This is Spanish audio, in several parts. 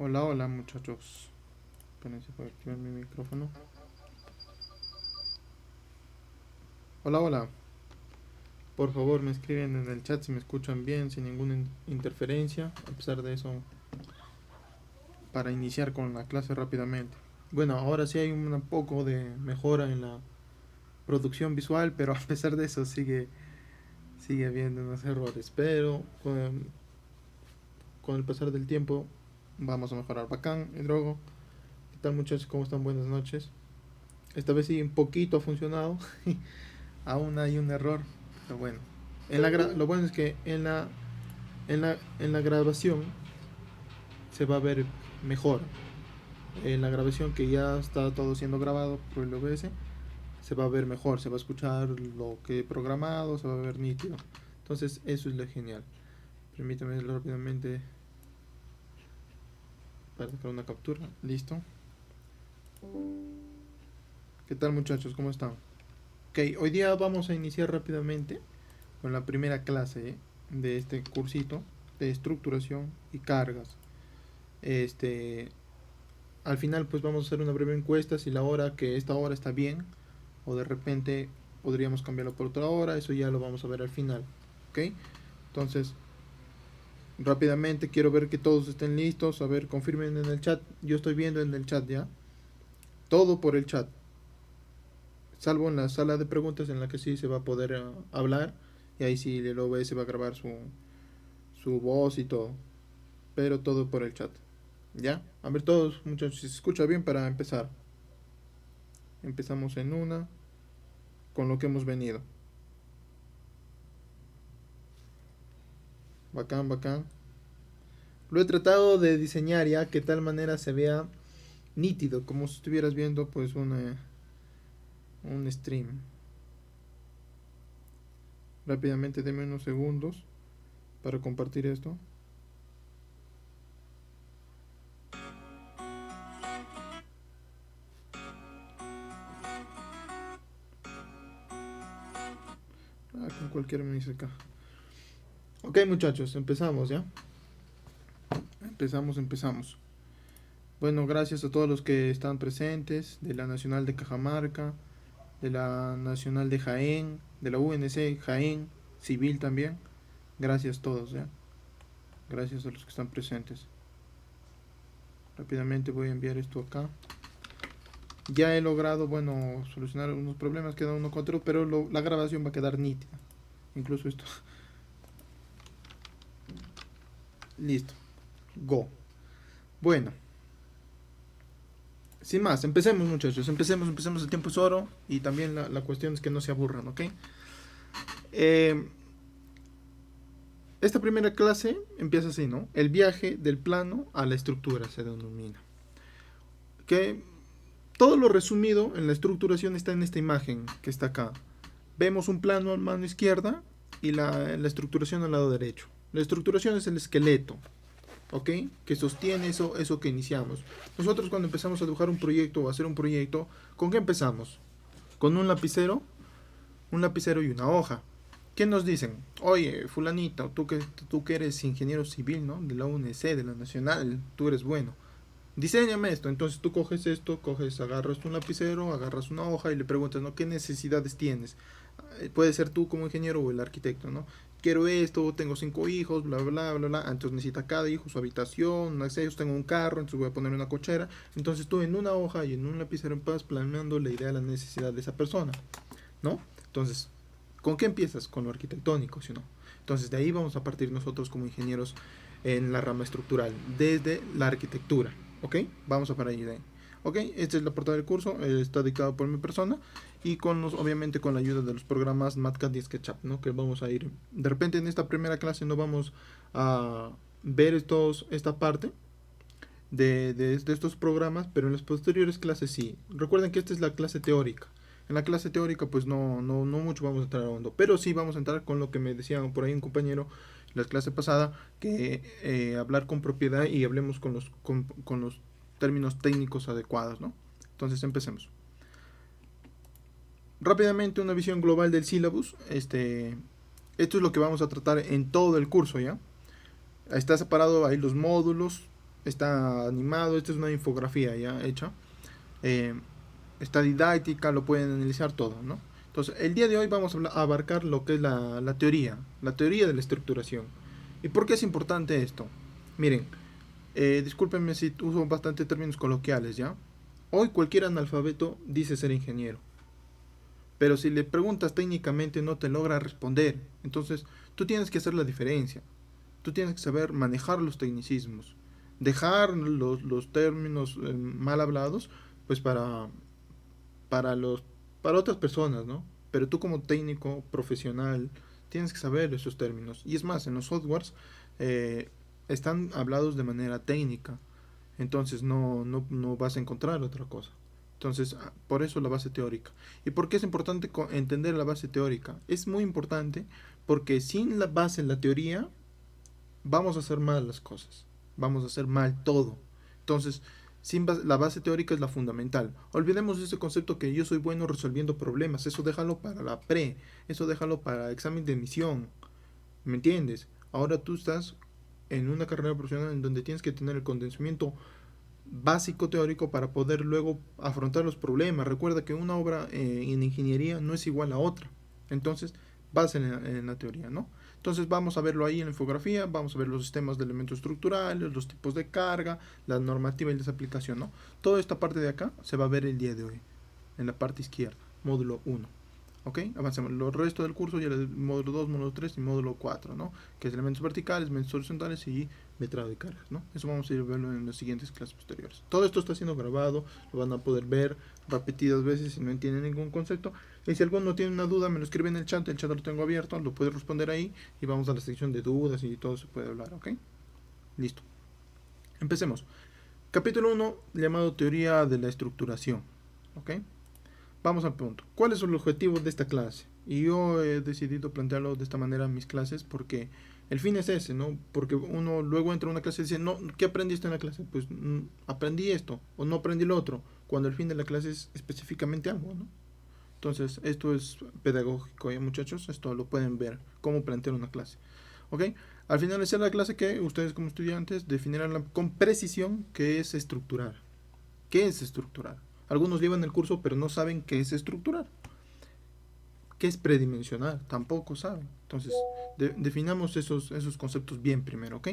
Hola, hola muchachos. Espérense para activar mi micrófono. Hola, hola. Por favor me escriben en el chat si me escuchan bien, sin ninguna interferencia. A pesar de eso, para iniciar con la clase rápidamente. Bueno, ahora sí hay un poco de mejora en la producción visual, pero a pesar de eso sigue habiendo unos errores. Pero con el pasar del tiempo vamos a mejorar. Bacán, Drogo. ¿Qué tal muchachos? ¿Cómo están? Buenas noches. Esta vez sí un poquito ha funcionado. Aún hay un error, pero bueno. Lo bueno es que en la grabación se va a ver mejor. En la grabación que ya está todo siendo grabado por el OBS, se va a ver mejor, se va a escuchar lo que he programado, se va a ver nítido. Entonces eso es lo genial. Permítame rápidamente para sacar una captura. Listo. ¿Qué tal muchachos? ¿Cómo están? Ok, hoy día vamos a iniciar rápidamente con la primera clase de este cursito de estructuración y cargas. Este, Al final pues vamos a hacer una breve encuesta si esta hora está bien o de repente podríamos cambiarlo por otra hora, eso ya lo vamos a ver al final, ¿ok? Entonces, rápidamente quiero ver que todos estén listos, a ver, confirmen en el chat, yo estoy viendo en el chat ya, todo por el chat, salvo en la sala de preguntas en la que sí se va a poder hablar y ahí sí el OBS va a grabar su voz y todo, pero todo por el chat. ¿Ya? A ver todos, muchachos, si se escucha bien para empezar. Empezamos en una, con lo que hemos venido. Bacán, bacán. Lo he tratado de diseñar ya que tal manera se vea nítido, como si estuvieras viendo pues un stream. Rápidamente, deme unos segundos para compartir esto. Con cualquier música. Ok muchachos, empezamos ya. Empezamos. Bueno, gracias a todos los que están presentes, de la Nacional de Cajamarca, de la Nacional de Jaén, de la UNC Jaén, Civil también. Gracias a todos, ¿ya? Gracias a los que están presentes. Rápidamente voy a enviar esto acá. Ya he logrado, bueno, solucionar unos problemas, queda uno con otro, pero la grabación va a quedar nítida. Incluso esto. Listo. Go. Bueno. Sin más, empecemos muchachos, empecemos, el tiempo es oro y también la cuestión es que no se aburran, ¿ok? Esta primera clase empieza así, ¿no? El viaje del plano a la estructura se denomina. Que todo lo resumido en la estructuración está en esta imagen que está acá. Vemos un plano a mano izquierda y la estructuración al lado derecho. La estructuración es el esqueleto, ¿ok? Que sostiene eso que iniciamos. Nosotros cuando empezamos a dibujar un proyecto o a hacer un proyecto, ¿con qué empezamos? Con un lapicero y una hoja. ¿Qué nos dicen? Oye, fulanito, tú que eres ingeniero civil, ¿no? De la UNC, de la Nacional, tú eres bueno. Diseñame esto. Entonces tú coges esto, agarras un lapicero, agarras una hoja y le preguntas, ¿no? ¿Qué necesidades tienes? Puede ser tú como ingeniero o el arquitecto, ¿no? Quiero esto, tengo 5 hijos, bla, bla, bla, bla. Entonces necesita cada hijo su habitación, un acceso, tengo un carro, entonces voy a poner una cochera. Entonces tú en una hoja y en un lapicero en paz planeando la idea, la necesidad de esa persona, ¿no? Entonces, ¿con qué empiezas? Con lo arquitectónico, ¿sí o no? Entonces, de ahí vamos a partir nosotros como ingenieros en la rama estructural, desde la arquitectura, ¿ok? Vamos a parar de ahí. ¿Ok? Esta es la portada del curso, está dictado por mi persona y obviamente con la ayuda de los programas MatCat y SketchUp, ¿no? Que vamos a ir, de repente en esta primera clase no vamos a ver esta parte de estos programas, pero en las posteriores clases sí. Recuerden que esta es la clase teórica. En la clase teórica pues no mucho vamos a entrar a hondo, pero sí vamos a entrar con lo que me decía por ahí un compañero en la clase pasada, que hablar con propiedad y hablemos con los términos técnicos adecuados, ¿no? Entonces empecemos. Rápidamente una visión global del syllabus. Esto es lo que vamos a tratar en todo el curso, ¿ya? Está separado ahí los módulos, está animado, esta es una infografía ya hecha, eh, está didáctica, lo pueden analizar todo, ¿no? Entonces, el día de hoy vamos a abarcar lo que es la teoría de la estructuración. ¿Y por qué es importante esto? Miren, discúlpenme si uso bastante términos coloquiales, ¿ya? Hoy cualquier analfabeto dice ser ingeniero, pero si le preguntas técnicamente no te logra responder. Entonces, tú tienes que hacer la diferencia. Tú tienes que saber manejar los tecnicismos, dejar los términos mal hablados, pues para los para otras personas, ¿no? Pero tú como técnico profesional tienes que saber esos términos. Y es más, en los softwares eh, están hablados de manera técnica. Entonces no vas a encontrar otra cosa. Entonces, por eso la base teórica. ¿Y por qué es importante entender la base teórica? Es muy importante porque sin la base en la teoría vamos a hacer mal las cosas. Vamos a hacer mal todo. Entonces, la base teórica es la fundamental. Olvidemos ese concepto que yo soy bueno resolviendo problemas. Eso déjalo para la pre. Eso déjalo para examen de admisión. ¿Me entiendes? Ahora tú estás en una carrera profesional en donde tienes que tener el condensamiento básico teórico para poder luego afrontar los problemas. Recuerda que una obra en ingeniería no es igual a otra. Entonces, base en la teoría, ¿no? Entonces vamos a verlo ahí en la infografía, vamos a ver los sistemas de elementos estructurales, los tipos de carga, la normativa y la aplicación, ¿no? Toda esta parte de acá se va a ver el día de hoy, en la parte izquierda, módulo 1. ¿Ok? Avancemos. Los restos del curso ya el módulo 2, módulo 3 y módulo 4, ¿no? Que es elementos verticales, elementos horizontales y metrado de cargas, ¿no? Eso vamos a ir a verlo en las siguientes clases posteriores. Todo esto está siendo grabado, lo van a poder ver repetidas veces si no entienden ningún concepto. Y si alguno tiene una duda, me lo escribe en el chat lo tengo abierto, lo puede responder ahí y vamos a la sección de dudas y todo se puede hablar, ¿ok? Listo. Empecemos. Capítulo 1, llamado teoría de la estructuración, ¿ok? Vamos al punto. ¿Cuál es el objetivo de esta clase? Y yo he decidido plantearlo de esta manera en mis clases porque el fin es ese, ¿no? Porque uno luego entra a una clase y dice, no, ¿qué aprendiste en la clase? Pues aprendí esto o no aprendí lo otro, cuando el fin de la clase es específicamente algo, ¿no? Entonces, esto es pedagógico, ¿eh, muchachos? Esto lo pueden ver, cómo plantear una clase. ¿Ok? Al finalizar la clase, que ustedes como estudiantes definirán con precisión qué es estructurar. ¿Qué es estructurar? Algunos llevan el curso pero no saben qué es estructurar. ¿Qué es predimensionar? Tampoco saben. Entonces, definamos esos conceptos bien primero, ¿ok?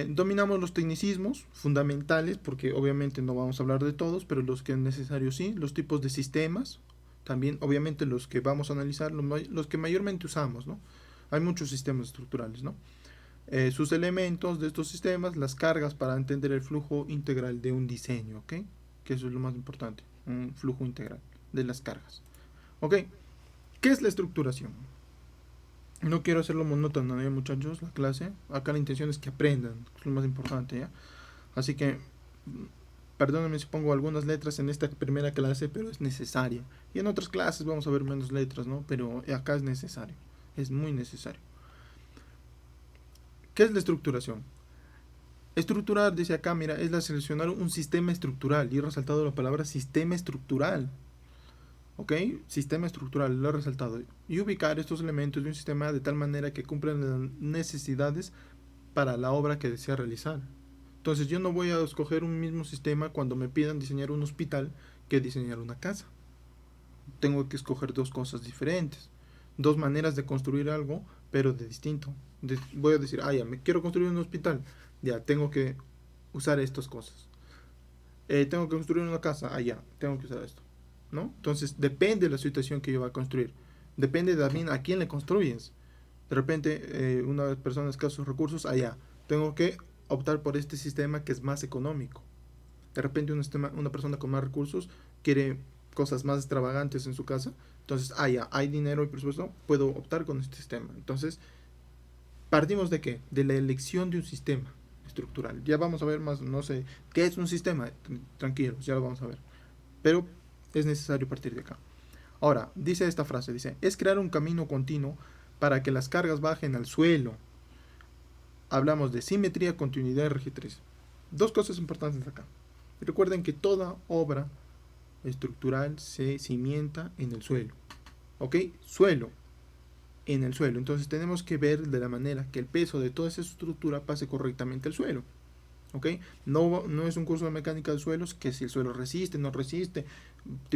Dominamos los tecnicismos fundamentales, porque obviamente no vamos a hablar de todos, pero los que es necesario sí. Los tipos de sistemas, también obviamente los que vamos a analizar, los que mayormente usamos, ¿no? Hay muchos sistemas estructurales, ¿no? Sus elementos de estos sistemas, las cargas para entender el flujo integral de un diseño, ¿ok? Que eso es lo más importante, un flujo integral de las cargas. ¿Ok? ¿Qué es la estructuración? No quiero hacerlo monótono, ¿ya, muchachos? La clase. Acá la intención es que aprendan, es lo más importante, ¿ya? Así que, perdónenme si pongo algunas letras en esta primera clase, pero es necesaria. Y en otras clases vamos a ver menos letras, ¿no? Pero acá es necesario, es muy necesario. ¿Qué es la estructuración? Estructurar, dice acá, mira, es la seleccionar un sistema estructural. Y he resaltado la palabra sistema estructural. ¿Ok? Sistema estructural, lo he resaltado. Y ubicar estos elementos de un sistema de tal manera que cumplan las necesidades para la obra que desea realizar. Entonces yo no voy a escoger un mismo sistema cuando me pidan diseñar un hospital que diseñar una casa. Tengo que escoger dos cosas diferentes. Dos maneras de construir algo, pero de distinto. Voy a decir, ya, me quiero construir un hospital. Ya, tengo que usar estas cosas. Tengo que construir una casa. Ya, tengo que usar esto. ¿No? Entonces depende de la situación que yo va a construir. Depende también a quién le construyes. De repente, una persona de escasos recursos, allá, tengo que optar por este sistema que es más económico. De repente una persona con más recursos quiere cosas más extravagantes en su casa. Entonces, ya, hay dinero y presupuesto, puedo optar con este sistema. Entonces, partimos de qué? De la elección de un sistema estructural. Ya vamos a ver más, no sé, ¿qué es un sistema? Tranquilos, ya lo vamos a ver. Pero es necesario partir de acá. Ahora, dice esta frase, dice, es crear un camino continuo para que las cargas bajen al suelo. Hablamos de simetría, continuidad y regitriz. Dos cosas importantes acá. Recuerden que toda obra estructural se cimienta en el suelo. ¿Ok? Suelo. en el suelo. Entonces tenemos que ver de la manera que el peso de toda esa estructura pase correctamente al suelo. ¿Ok? No es un curso de mecánica de suelos que si el suelo resiste, no resiste,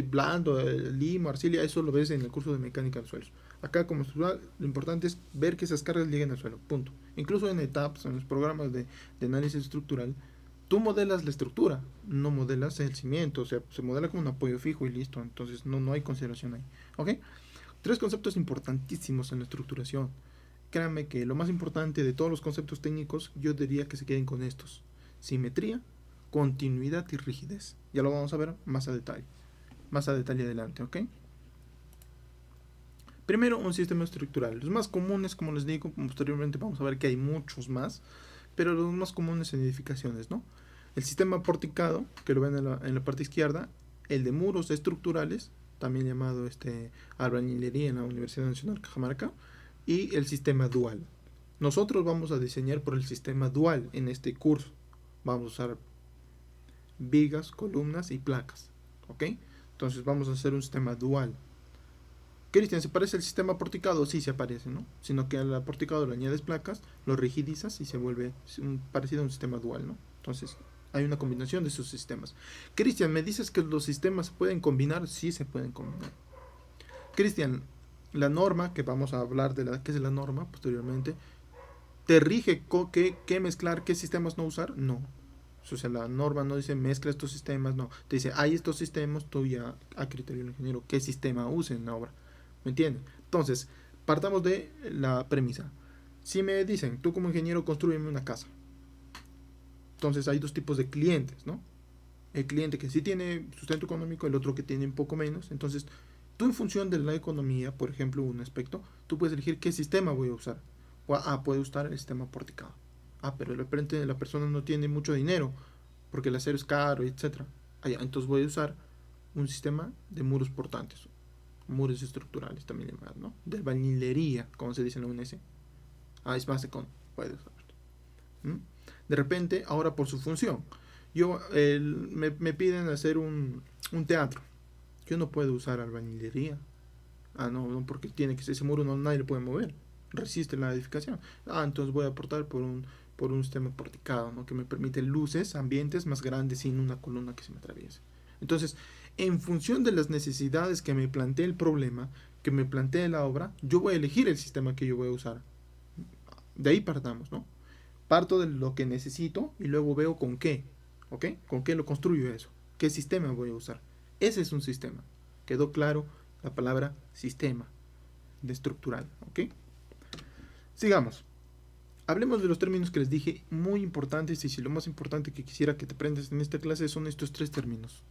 blando, limo, arcilla, eso lo ves en el curso de mecánica de suelos. Acá como estructural lo importante es ver que esas cargas lleguen al suelo, punto. Incluso en etapas, en los programas de análisis estructural, tú modelas la estructura, no modelas el cimiento, o sea, se modela como un apoyo fijo y listo, entonces no hay consideración ahí. ¿Ok? 3 conceptos importantísimos en la estructuración. Créanme que lo más importante de todos los conceptos técnicos, yo diría que se queden con estos: simetría, continuidad y rigidez. Ya lo vamos a ver más a detalle adelante, ¿ok? Primero, un sistema estructural. Los más comunes, como les digo, posteriormente vamos a ver que hay muchos más, pero los más comunes en edificaciones, ¿no? El sistema porticado, que lo ven en la parte izquierda, el de muros estructurales, también llamado albañilería en la Universidad Nacional Cajamarca, y el sistema dual. Nosotros vamos a diseñar por el sistema dual en este curso. Vamos a usar vigas, columnas y placas, ¿ok? Entonces vamos a hacer un sistema dual. Cristian, ¿se parece al sistema porticado? Sí, se parece, ¿no? Sino que al porticado le añades placas, lo rigidizas y se vuelve parecido a un sistema dual, ¿no? Entonces hay una combinación de esos sistemas. Cristian, ¿me dices que los sistemas se pueden combinar? Sí, se pueden combinar. Cristian, la norma, que vamos a hablar de qué es la norma posteriormente, ¿te rige qué mezclar, qué sistemas no usar? No. O sea, la norma no dice mezcla estos sistemas, no. Te dice, hay estos sistemas, tú ya a criterio del ingeniero, qué sistema use en la obra. ¿Me entienden? Entonces, partamos de la premisa. Si me dicen, tú como ingeniero construyeme una casa. Entonces hay 2 tipos de clientes, ¿no? El cliente que sí tiene sustento económico, el otro que tiene un poco menos. Entonces, tú en función de la economía, por ejemplo, un aspecto, tú puedes elegir qué sistema voy a usar. Puede usar el sistema porticado. Pero de repente la persona no tiene mucho dinero, porque el acero es caro, etc. Entonces voy a usar un sistema de muros portantes, muros estructurales también llamados, ¿no? De albañilería, como se dice en la UNS. Es más de puede usar. De repente, ahora por su función, me piden hacer un teatro. Yo no puedo usar albañilería. No, porque tiene que ser ese muro, nadie le puede mover. Resiste la edificación. Entonces voy a aportar por un sistema porticado, ¿no? Que me permite luces, ambientes más grandes sin una columna que se me atraviese. Entonces, en función de las necesidades que me plantee el problema, que me plantee la obra, yo voy a elegir el sistema que yo voy a usar. De ahí partamos, ¿no? Parto de lo que necesito y luego veo con qué, ¿ok? ¿Con qué lo construyo eso? ¿Qué sistema voy a usar? Ese es un sistema. ¿Quedó claro la palabra sistema de estructural, ¿ok? Sigamos. Hablemos de los términos que les dije, muy importantes, y si lo más importante que quisiera que te aprendas en esta clase son estos 3 términos.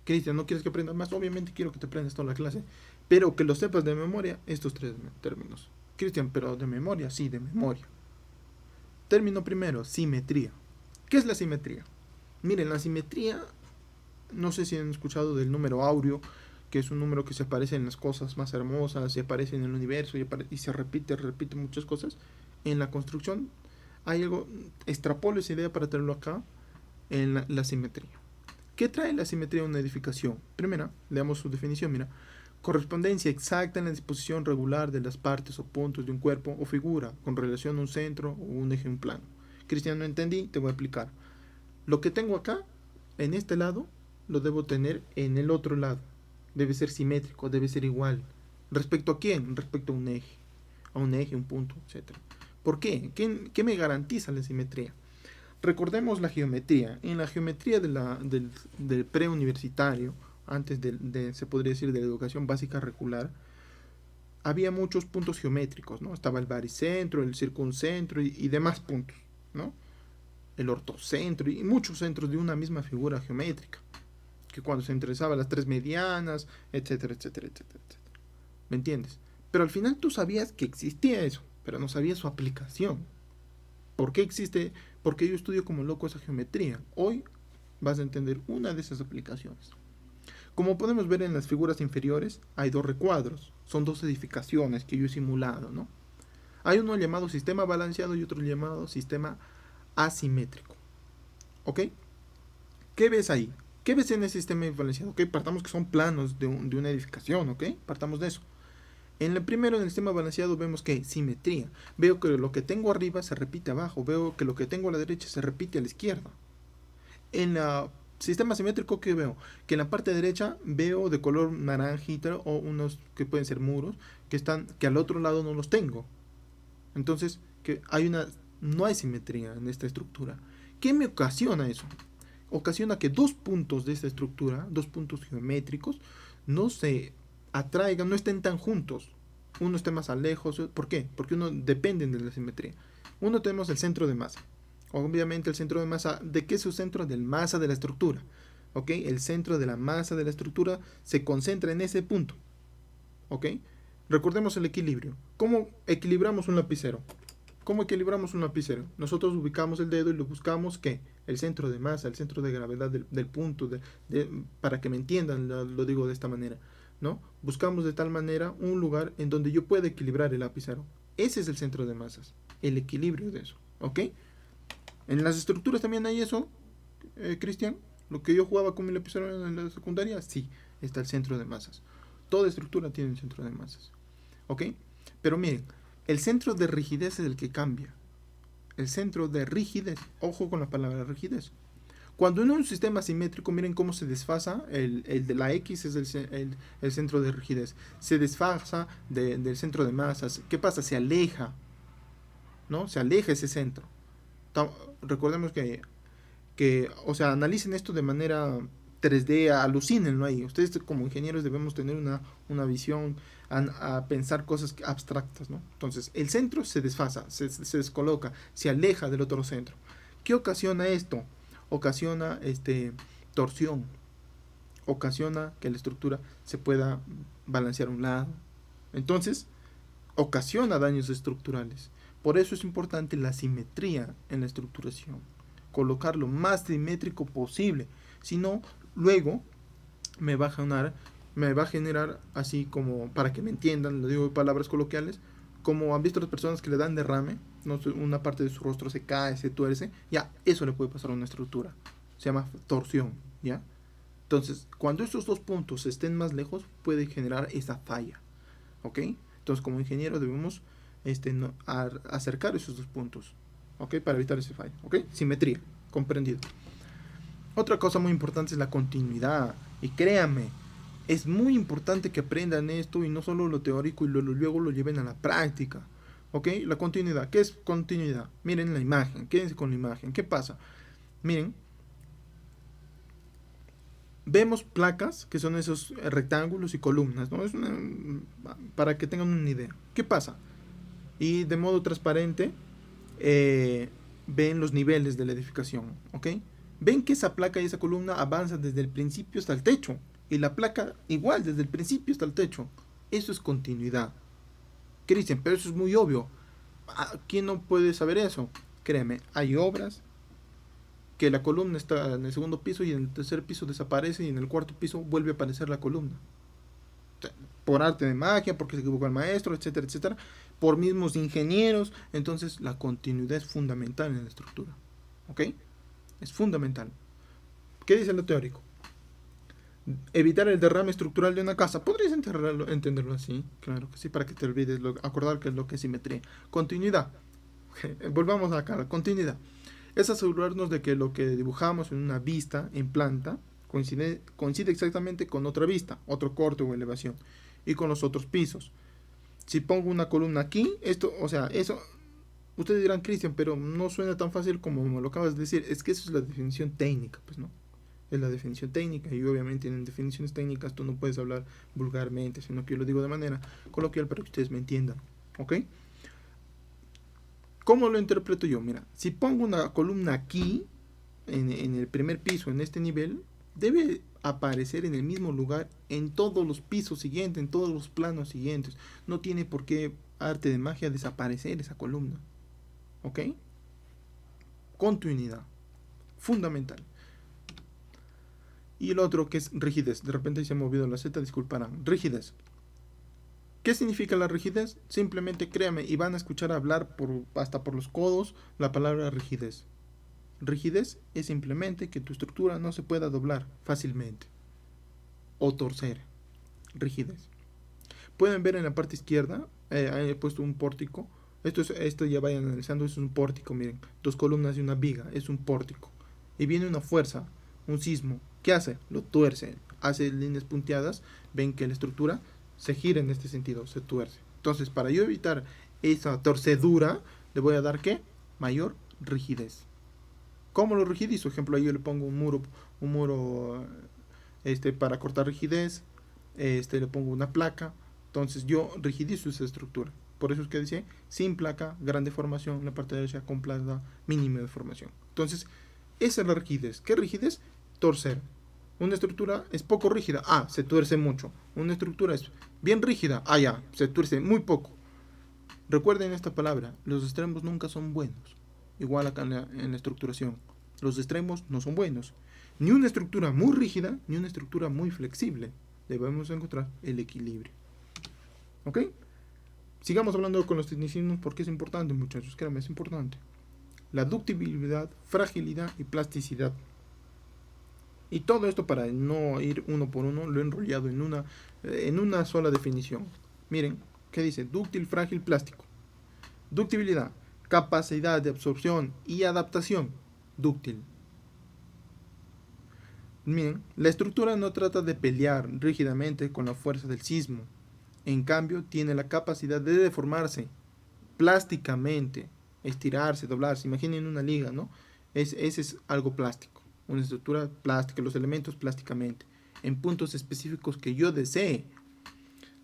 Cristian, ¿no quieres que aprendas más? Obviamente quiero que te aprendas toda la clase, pero que lo sepas de memoria, estos 3 términos. Cristian, ¿pero de memoria? Sí, de memoria. Término primero, simetría. ¿Qué es la simetría? Miren, la simetría, no sé si han escuchado del número áureo, que es un número que se aparece en las cosas más hermosas, se aparece en el universo y se repite muchas cosas. En la construcción hay algo, extrapolo esa idea para tenerlo acá, en la simetría. ¿Qué trae la simetría a una edificación? Primera, leamos su definición, mira. Correspondencia exacta en la disposición regular de las partes o puntos de un cuerpo o figura con relación a un centro o un eje, un plano. Cristian, no entendí, te voy a explicar. Lo que tengo acá, en este lado, lo debo tener en el otro lado. Debe ser simétrico, debe ser igual. ¿Respecto a quién? Respecto a un eje, un punto, etc. ¿Por qué? ¿Qué me garantiza la simetría? Recordemos la geometría. En la geometría del preuniversitario, antes se podría decir de la educación básica regular, había muchos puntos geométricos, ¿no? Estaba el baricentro, el circuncentro y demás puntos, ¿no? El ortocentro y muchos centros de una misma figura geométrica, que cuando se interesaba las 3 medianas, etcétera, etcétera, etcétera, etcétera. ¿Me entiendes? Pero al final tú sabías que existía eso, pero no sabías su aplicación. ¿Por qué existe? Porque yo estudio como loco esa geometría. Hoy vas a entender una de esas aplicaciones. Como podemos ver en las figuras inferiores, hay 2 recuadros. Son 2 edificaciones que yo he simulado, ¿no? Hay uno llamado sistema balanceado y otro llamado sistema asimétrico. ¿Ok? ¿Qué ves ahí? ¿Qué ves en el sistema balanceado? Ok, partamos que son planos de una edificación, ¿ok? Partamos de eso. En el primero, en el sistema balanceado, vemos que hay simetría. Veo que lo que tengo arriba se repite abajo. Veo que lo que tengo a la derecha se repite a la izquierda. En el sistema simétrico, que veo que en la parte derecha veo de color naranjita o unos que pueden ser muros que al otro lado no los tengo. Entonces, que no hay simetría en esta estructura. ¿Qué me ocasiona eso? Ocasiona que dos puntos de esta estructura, dos puntos geométricos, no se atraigan, no estén tan juntos. Uno esté más lejos. ¿Por qué? Porque uno depende de la simetría. Uno tenemos el centro de masa. Obviamente el centro de masa, ¿de qué es su centro? Del masa de la estructura. ¿Ok? El centro de la masa de la estructura se concentra en ese punto. ¿Ok? Recordemos el equilibrio. ¿Cómo equilibramos un lapicero? ¿Cómo equilibramos un lapicero? Nosotros ubicamos el dedo y lo buscamos, ¿qué? El centro de masa, el centro de gravedad del punto, para que me entiendan, lo digo de esta manera, ¿no? Buscamos de tal manera un lugar en donde yo pueda equilibrar el lapicero. Ese es el centro de masas, el equilibrio de eso, ¿ok? En las estructuras también hay eso, Cristian. Lo que yo jugaba con mi lapicero en la secundaria, sí, está el centro de masas. Toda estructura tiene un centro de masas, ¿ok? Pero miren, el centro de rigidez es el que cambia. El centro de rigidez, ojo con la palabra rigidez. Cuando en un sistema simétrico, miren cómo se desfasa, el de la X es el centro de rigidez. Se desfasa del centro de masas. ¿Qué pasa? Se aleja, ¿no? Se aleja ese centro. Recordemos o sea, analicen esto de manera 3D, alucínenlo ahí. Ustedes como ingenieros debemos tener una visión a pensar cosas abstractas, ¿no? Entonces, el centro se desfasa, se descoloca, se aleja del otro centro. ¿Qué ocasiona esto? Ocasiona torsión, ocasiona que la estructura se pueda balancear a un lado. Entonces, ocasiona daños estructurales. Por eso es importante la simetría en la estructuración. Colocar lo más simétrico posible. Si no, luego me va a generar, así como, para que me entiendan, lo digo en palabras coloquiales, como han visto las personas que le dan derrame, no, una parte de su rostro se cae, se tuerce, ya, eso le puede pasar a una estructura. Se llama torsión, ¿ya? Entonces, cuando estos dos puntos estén más lejos, puede generar esa falla, ¿ok? Entonces, como ingeniero debemos acercar esos dos puntos, ¿ok? Para evitar ese fallo, ¿ok? Simetría, comprendido. Otra cosa muy importante es la continuidad. Y créanme, es muy importante que aprendan esto y no solo lo teórico y luego lo lleven a la práctica, ¿ok? La continuidad. ¿Qué es continuidad? Miren la imagen. Quédense con la imagen. ¿Qué pasa? Miren. Vemos placas, que son esos rectángulos y columnas, ¿no? Para que tengan una idea. ¿Qué pasa? Y de modo transparente ven los niveles de la edificación, ¿ok? Ven que esa placa y esa columna avanzan desde el principio hasta el techo. Y la placa igual, desde el principio hasta el techo. Eso es continuidad. ¿Qué dicen? Pero eso es muy obvio. ¿Quién no puede saber eso? Créeme, hay obras que la columna está en el segundo piso y en el tercer piso desaparece y en el cuarto piso vuelve a aparecer la columna. Por arte de magia, porque se equivocó el maestro, etcétera, etcétera. Por mismos ingenieros. Entonces la continuidad es fundamental en la estructura. ¿Ok? Es fundamental. ¿Qué dice lo teórico? Evitar el derrame estructural de una casa. ¿Podrías entenderlo así? Claro que sí, para que te olvides, acordar que es lo que es simetría. Continuidad. Volvamos acá, continuidad. Es asegurarnos de que lo que dibujamos en una vista, en planta, coincide exactamente con otra vista, otro corte o elevación, y con los otros pisos. Si pongo una columna aquí, eso, ustedes dirán, Cristian, pero no suena tan fácil como me lo acabas de decir. Es que eso es la definición técnica, pues, ¿no? Es la definición técnica, y obviamente en definiciones técnicas tú no puedes hablar vulgarmente, sino que yo lo digo de manera coloquial para que ustedes me entiendan, ¿ok? ¿Cómo lo interpreto yo? Mira, si pongo una columna aquí, en el primer piso, en este nivel, debe aparecer en el mismo lugar en todos los pisos siguientes, en todos los planos siguientes. No tiene por qué, arte de magia, desaparecer esa columna. ¿Ok? Continuidad. Fundamental. Y el otro que es rigidez. De repente se ha movido la Z, disculparán. Rigidez. ¿Qué significa la rigidez? Simplemente créame y van a escuchar hablar hasta por los codos la palabra rigidez. Rigidez es simplemente que tu estructura no se pueda doblar fácilmente o torcer. Rigidez. pueden ver en la parte izquierda, he puesto un pórtico. Esto ya vayan analizando, es un pórtico, miren, 2 columnas y una viga, es un pórtico. Y viene una fuerza, un sismo. ¿Qué hace? Lo tuerce, hace líneas punteadas, ven que la estructura se gira en este sentido, se tuerce. Entonces, para yo evitar esa torcedura, le voy a dar ¿qué? Mayor rigidez. ¿Cómo lo rigidizo? Por ejemplo, ahí yo le pongo un muro para cortar rigidez, le pongo una placa, entonces yo rigidizo esa estructura. Por eso es que dice, sin placa, gran deformación, la parte derecha con placa, mínima deformación. Entonces, esa es la rigidez. ¿Qué rigidez? Torcer. Una estructura es poco rígida, se tuerce mucho. Una estructura es bien rígida, ya, se tuerce muy poco. Recuerden esta palabra, los extremos nunca son buenos. Igual acá en la estructuración, los extremos no son buenos. Ni una estructura muy rígida, ni una estructura muy flexible. Debemos encontrar el equilibrio. ¿Ok? Sigamos hablando con los tecnicismos porque es importante, muchachos, créanme, es importante. La ductibilidad, fragilidad y plasticidad. Y todo esto, para no ir uno por uno, lo he enrollado en una sola definición. Miren, ¿qué dice? Dúctil, frágil, plástico. Ductibilidad, capacidad de absorción y adaptación. Dúctil. Miren, la estructura no trata de pelear rígidamente con la fuerza del sismo. En cambio, tiene la capacidad de deformarse plásticamente, estirarse, doblarse. Imaginen una liga, ¿no? Ese es algo plástico. Una estructura plástica, los elementos plásticamente, en puntos específicos que yo desee.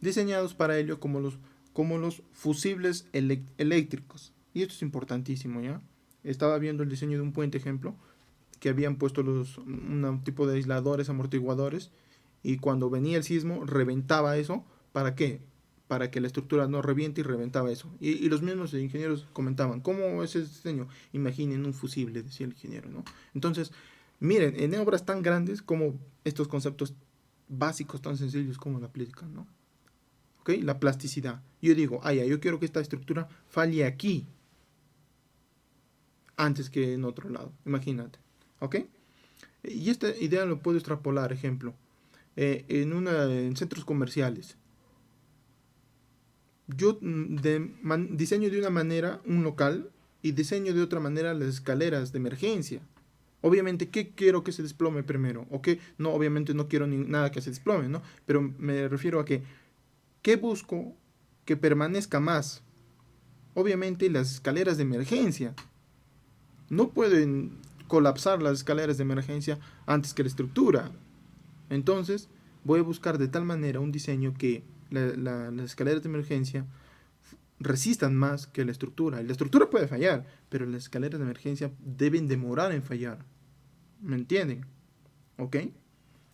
Diseñados para ello como los fusibles eléctricos. Y esto es importantísimo, ¿ya? Estaba viendo el diseño de un puente, ejemplo, que habían puesto un tipo de aisladores, amortiguadores, y cuando venía el sismo, reventaba eso. ¿Para qué? Para que la estructura no reviente y reventaba eso. Y los mismos ingenieros comentaban, ¿cómo es ese diseño? Imaginen un fusible, decía el ingeniero, ¿no? Entonces, miren, en obras tan grandes como estos conceptos básicos tan sencillos como la aplican, ¿no? ¿Ok? La plasticidad. Yo digo, yo quiero que esta estructura falle aquí antes que en otro lado. Imagínate. ¿Ok? Y esta idea lo puedo extrapolar, ejemplo, en centros comerciales. Yo diseño de una manera un local y diseño de otra manera las escaleras de emergencia. Obviamente, ¿qué quiero que se desplome primero? ¿O qué? No, obviamente no quiero nada que se desplome, ¿no? Pero me refiero a que, ¿qué busco que permanezca más? Obviamente las escaleras de emergencia. No pueden colapsar las escaleras de emergencia antes que la estructura. Entonces, voy a buscar de tal manera un diseño que las escaleras de emergencia resistan más que la estructura. La estructura puede fallar, pero las escaleras de emergencia deben demorar en fallar. ¿Me entienden? ¿Ok?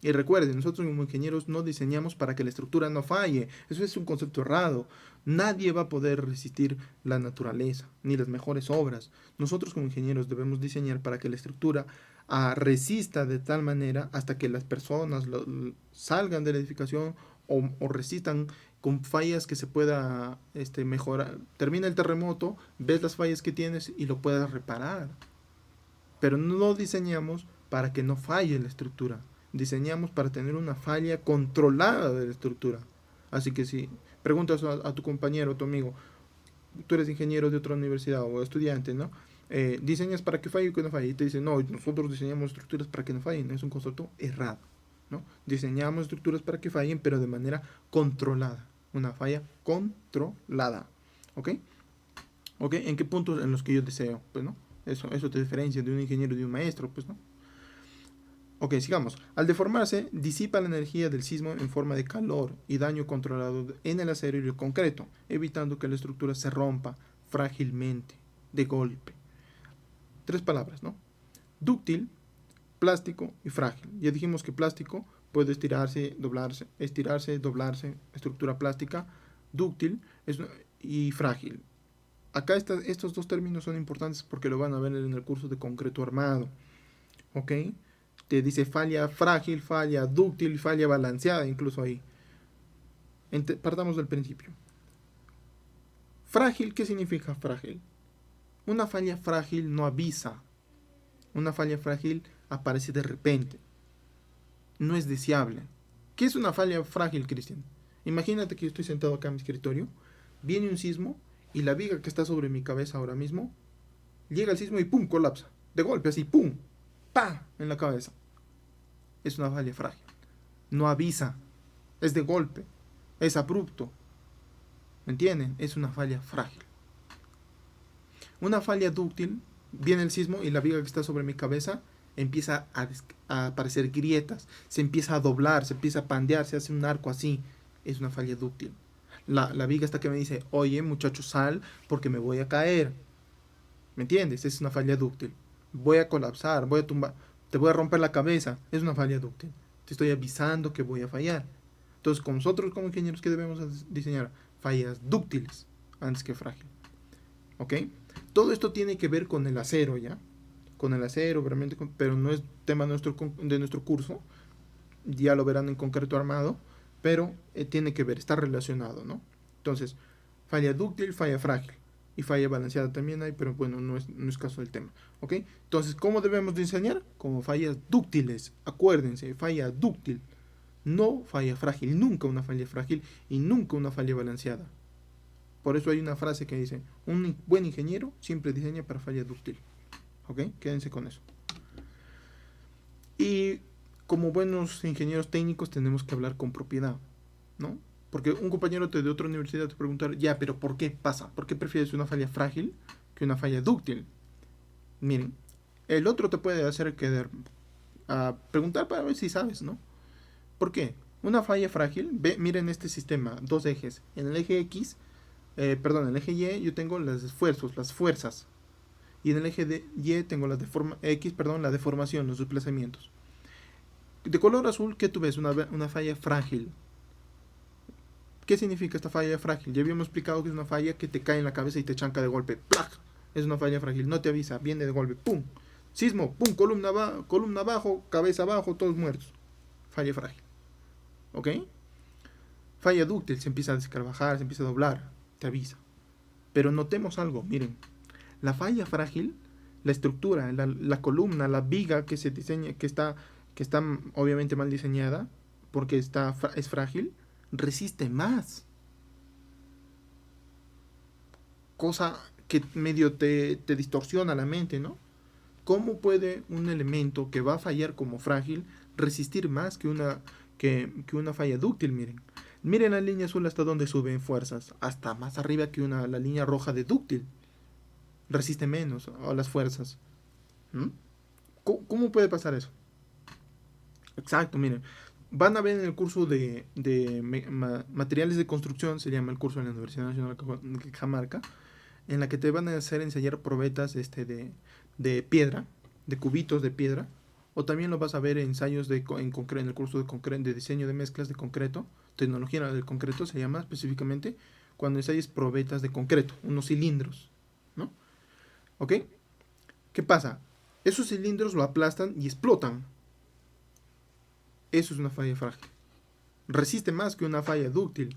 Y recuerden, nosotros como ingenieros no diseñamos para que la estructura no falle. Eso es un concepto errado. Nadie va a poder resistir la naturaleza, ni las mejores obras. Nosotros como ingenieros debemos diseñar para que la estructura resista de tal manera hasta que las personas salgan de la edificación o resistan con fallas que se pueda mejorar. Termina el terremoto, ves las fallas que tienes y lo puedas reparar. Pero no diseñamos para que no falle la estructura. Diseñamos para tener una falla controlada de la estructura. Así que si preguntas a tu compañero, a tu amigo, tú eres ingeniero de otra universidad o estudiante, ¿no? Diseñas para que falle o que no falle. Y te dicen, no, nosotros diseñamos estructuras para que no fallen. Es un concepto errado, ¿no? Diseñamos estructuras para que fallen, pero de manera controlada. Una falla controlada. ¿Ok? ¿Ok? ¿En qué puntos en los que yo deseo? Pues, ¿no? Eso te diferencia de un ingeniero y de un maestro, pues, ¿no? Ok, sigamos. Al deformarse, disipa la energía del sismo en forma de calor y daño controlado en el acero y el concreto, evitando que la estructura se rompa frágilmente, de golpe. 3 palabras, ¿no? Dúctil, plástico y frágil. Ya dijimos que plástico puede estirarse, doblarse, estructura plástica, dúctil y frágil. Acá estos 2 términos son importantes porque lo van a ver en el curso de concreto armado. ¿Ok? Te dice falla frágil, falla dúctil, falla balanceada, incluso ahí. Partamos del principio. Frágil, ¿qué significa frágil? Una falla frágil no avisa. Una falla frágil aparece de repente. No es deseable. ¿Qué es una falla frágil, Cristian? Imagínate que yo estoy sentado acá en mi escritorio, viene un sismo y la viga que está sobre mi cabeza ahora mismo, llega el sismo y ¡pum! Colapsa. De golpe, así, ¡pum! ¡Pam! En la cabeza. Es una falla frágil. No avisa. Es de golpe. Es abrupto. ¿Me entienden? Es una falla frágil. Una falla dúctil, viene el sismo y la viga que está sobre mi cabeza empieza a aparecer grietas, se empieza a doblar, se empieza a pandear, se hace un arco así. Es una falla dúctil. La viga está que me dice, oye muchacho, sal porque me voy a caer. ¿Me entiendes? Es una falla dúctil. Voy a colapsar, voy a tumbar, te voy a romper la cabeza. Es una falla dúctil. Te estoy avisando que voy a fallar. Entonces, con nosotros como ingenieros, ¿qué debemos diseñar? Fallas dúctiles antes que frágil. ¿Ok? Todo esto tiene que ver con el acero, ¿ya? Con el acero, realmente, pero no es tema de nuestro curso. Ya lo verán en concreto armado, pero tiene que ver, está relacionado, ¿no? Entonces, falla dúctil, falla frágil. Y falla balanceada también hay, pero bueno, no es caso del tema. ¿Ok? Entonces, ¿cómo debemos diseñar? Como fallas dúctiles. Acuérdense, falla dúctil. No falla frágil. Nunca una falla frágil y nunca una falla balanceada. Por eso hay una frase que dice, un buen ingeniero siempre diseña para falla dúctil. ¿Ok? Quédense con eso. Y como buenos ingenieros técnicos tenemos que hablar con propiedad, ¿no? Porque un compañero de otra universidad te preguntar, ya, pero ¿por qué pasa? ¿Por qué prefieres una falla frágil que una falla dúctil? Miren, el otro te puede hacer quedar a preguntar para ver si sabes, ¿no? ¿Por qué? Una falla frágil, miren este sistema, dos ejes. En el eje X, en el eje Y yo tengo las fuerzas. Y en el eje de Y tengo la deformación, los desplazamientos. De color azul, ¿qué tú ves? Una falla frágil. ¿Qué significa esta falla frágil? Ya habíamos explicado que es una falla que te cae en la cabeza y te chanca de golpe. ¡Plac! Es una falla frágil, no te avisa, viene de golpe. ¡Pum! Sismo, ¡pum! Columna abajo, cabeza abajo, todos muertos. Falla frágil. ¿Ok? Falla dúctil, se empieza a descarvajar, se empieza a doblar, te avisa. Pero notemos algo, miren. La falla frágil, la estructura, la columna, la viga que se diseña, que está obviamente mal diseñada, porque es frágil, resiste más. Cosa que medio te distorsiona la mente, ¿no? ¿Cómo puede un elemento que va a fallar como frágil resistir más que una falla dúctil? Miren la línea azul hasta donde sube en fuerzas, hasta más arriba que la línea roja de dúctil. Resiste menos a las fuerzas. ¿Mm? ¿Cómo puede pasar eso? Exacto, miren. Van a ver en el curso de materiales de construcción, se llama el curso de la Universidad Nacional de Cajamarca, en la que te van a hacer ensayar probetas de piedra, de cubitos de piedra, o también lo vas a ver en ensayos en el curso de diseño de mezclas de concreto, tecnología del concreto se llama específicamente, cuando ensayes probetas de concreto, unos cilindros, ¿no? ¿Ok? ¿Qué pasa? Esos cilindros lo aplastan y explotan. Eso es una falla frágil. Resiste más que una falla dúctil.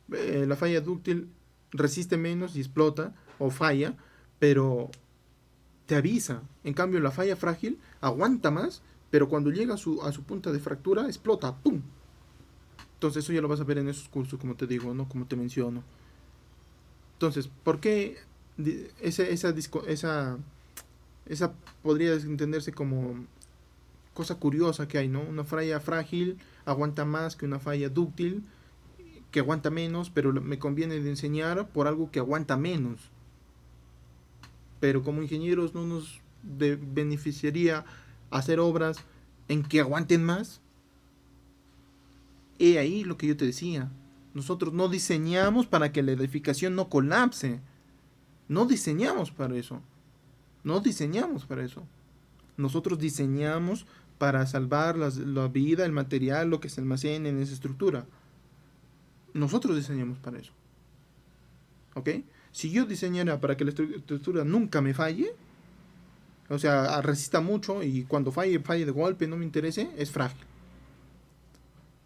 La falla dúctil resiste menos y explota o falla, pero te avisa. En cambio, la falla frágil aguanta más, pero cuando llega a su punta de fractura, explota. ¡Pum! Entonces eso ya lo vas a ver en esos cursos, como te digo, ¿no? Como te menciono. Entonces, ¿por qué esa podría entenderse como cosa curiosa que hay, ¿no? Una falla frágil aguanta más que una falla dúctil, que aguanta menos, pero me conviene de enseñar por algo que aguanta menos. Pero como ingenieros no nos beneficiaría hacer obras en que aguanten más. He ahí lo que yo te decía. Nosotros no diseñamos para que la edificación no colapse. No diseñamos para eso. No diseñamos para eso. Nosotros diseñamos para salvar la vida, el material, lo que se almacena en esa estructura. Nosotros diseñamos para eso. ¿Ok? Si yo diseñara para que la estructura nunca me falle, o sea, resista mucho y cuando falle de golpe, no me interese, es frágil.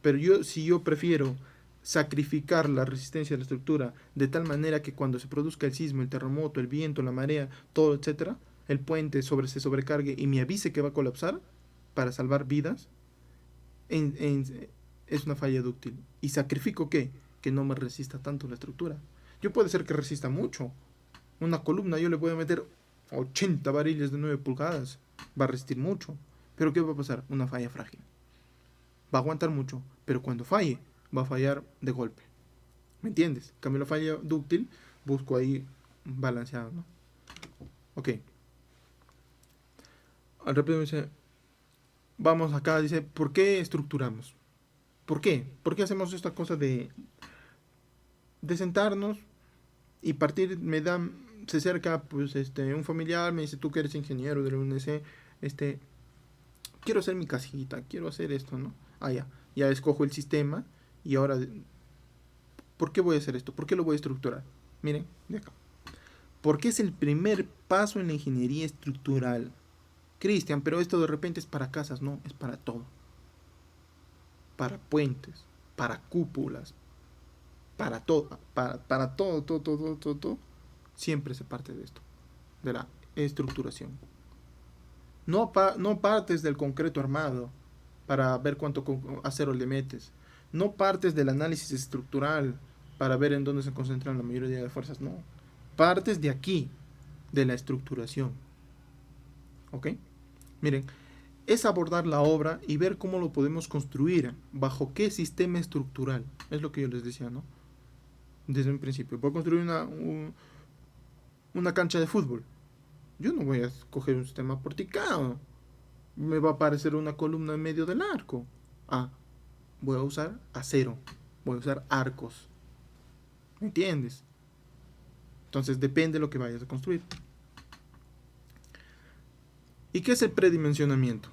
Pero si yo prefiero sacrificar la resistencia de la estructura de tal manera que cuando se produzca el sismo, el terremoto, el viento, la marea, todo, etcétera, el puente se sobrecargue y me avise que va a colapsar para salvar vidas, es una falla dúctil. ¿Y sacrifico qué? Que no me resista tanto la estructura. Yo puede ser que resista mucho. Una columna yo le puedo meter 80 varillas de 9 pulgadas. Va a resistir mucho. Pero ¿qué va a pasar? Una falla frágil. Va a aguantar mucho, pero cuando falle, va a fallar de golpe. ¿Me entiendes? En cambio la falla dúctil, busco ahí balanceado, ¿no? Ok. Al rápido me dice, vamos acá, dice, ¿por qué estructuramos? ¿Por qué? ¿Por qué hacemos esta cosa de sentarnos y partir? Se acerca pues un familiar, me dice, tú que eres ingeniero de la UNC, quiero hacer mi casita, quiero hacer esto, ¿no? Ya escojo el sistema y ahora, ¿por qué voy a hacer esto? ¿Por qué lo voy a estructurar? Miren, de acá. Porque es el primer paso en la ingeniería estructural. Cristian, pero esto de repente es para casas, no, es para todo. Para puentes, para cúpulas, para todo, para todo, siempre se parte de esto, de la estructuración. No partes del concreto armado para ver cuánto acero le metes. No partes del análisis estructural para ver en dónde se concentran la mayoría de fuerzas, no. Partes de aquí, de la estructuración. ¿Ok? Miren, es abordar la obra y ver cómo lo podemos construir, bajo qué sistema estructural. Es lo que yo les decía, ¿no? Desde un principio. Voy a construir una cancha de fútbol. Yo no voy a escoger un sistema porticado. Me va a aparecer una columna en medio del arco. Voy a usar acero. Voy a usar arcos. ¿Me entiendes? Entonces depende de lo que vayas a construir. ¿Y qué es el predimensionamiento?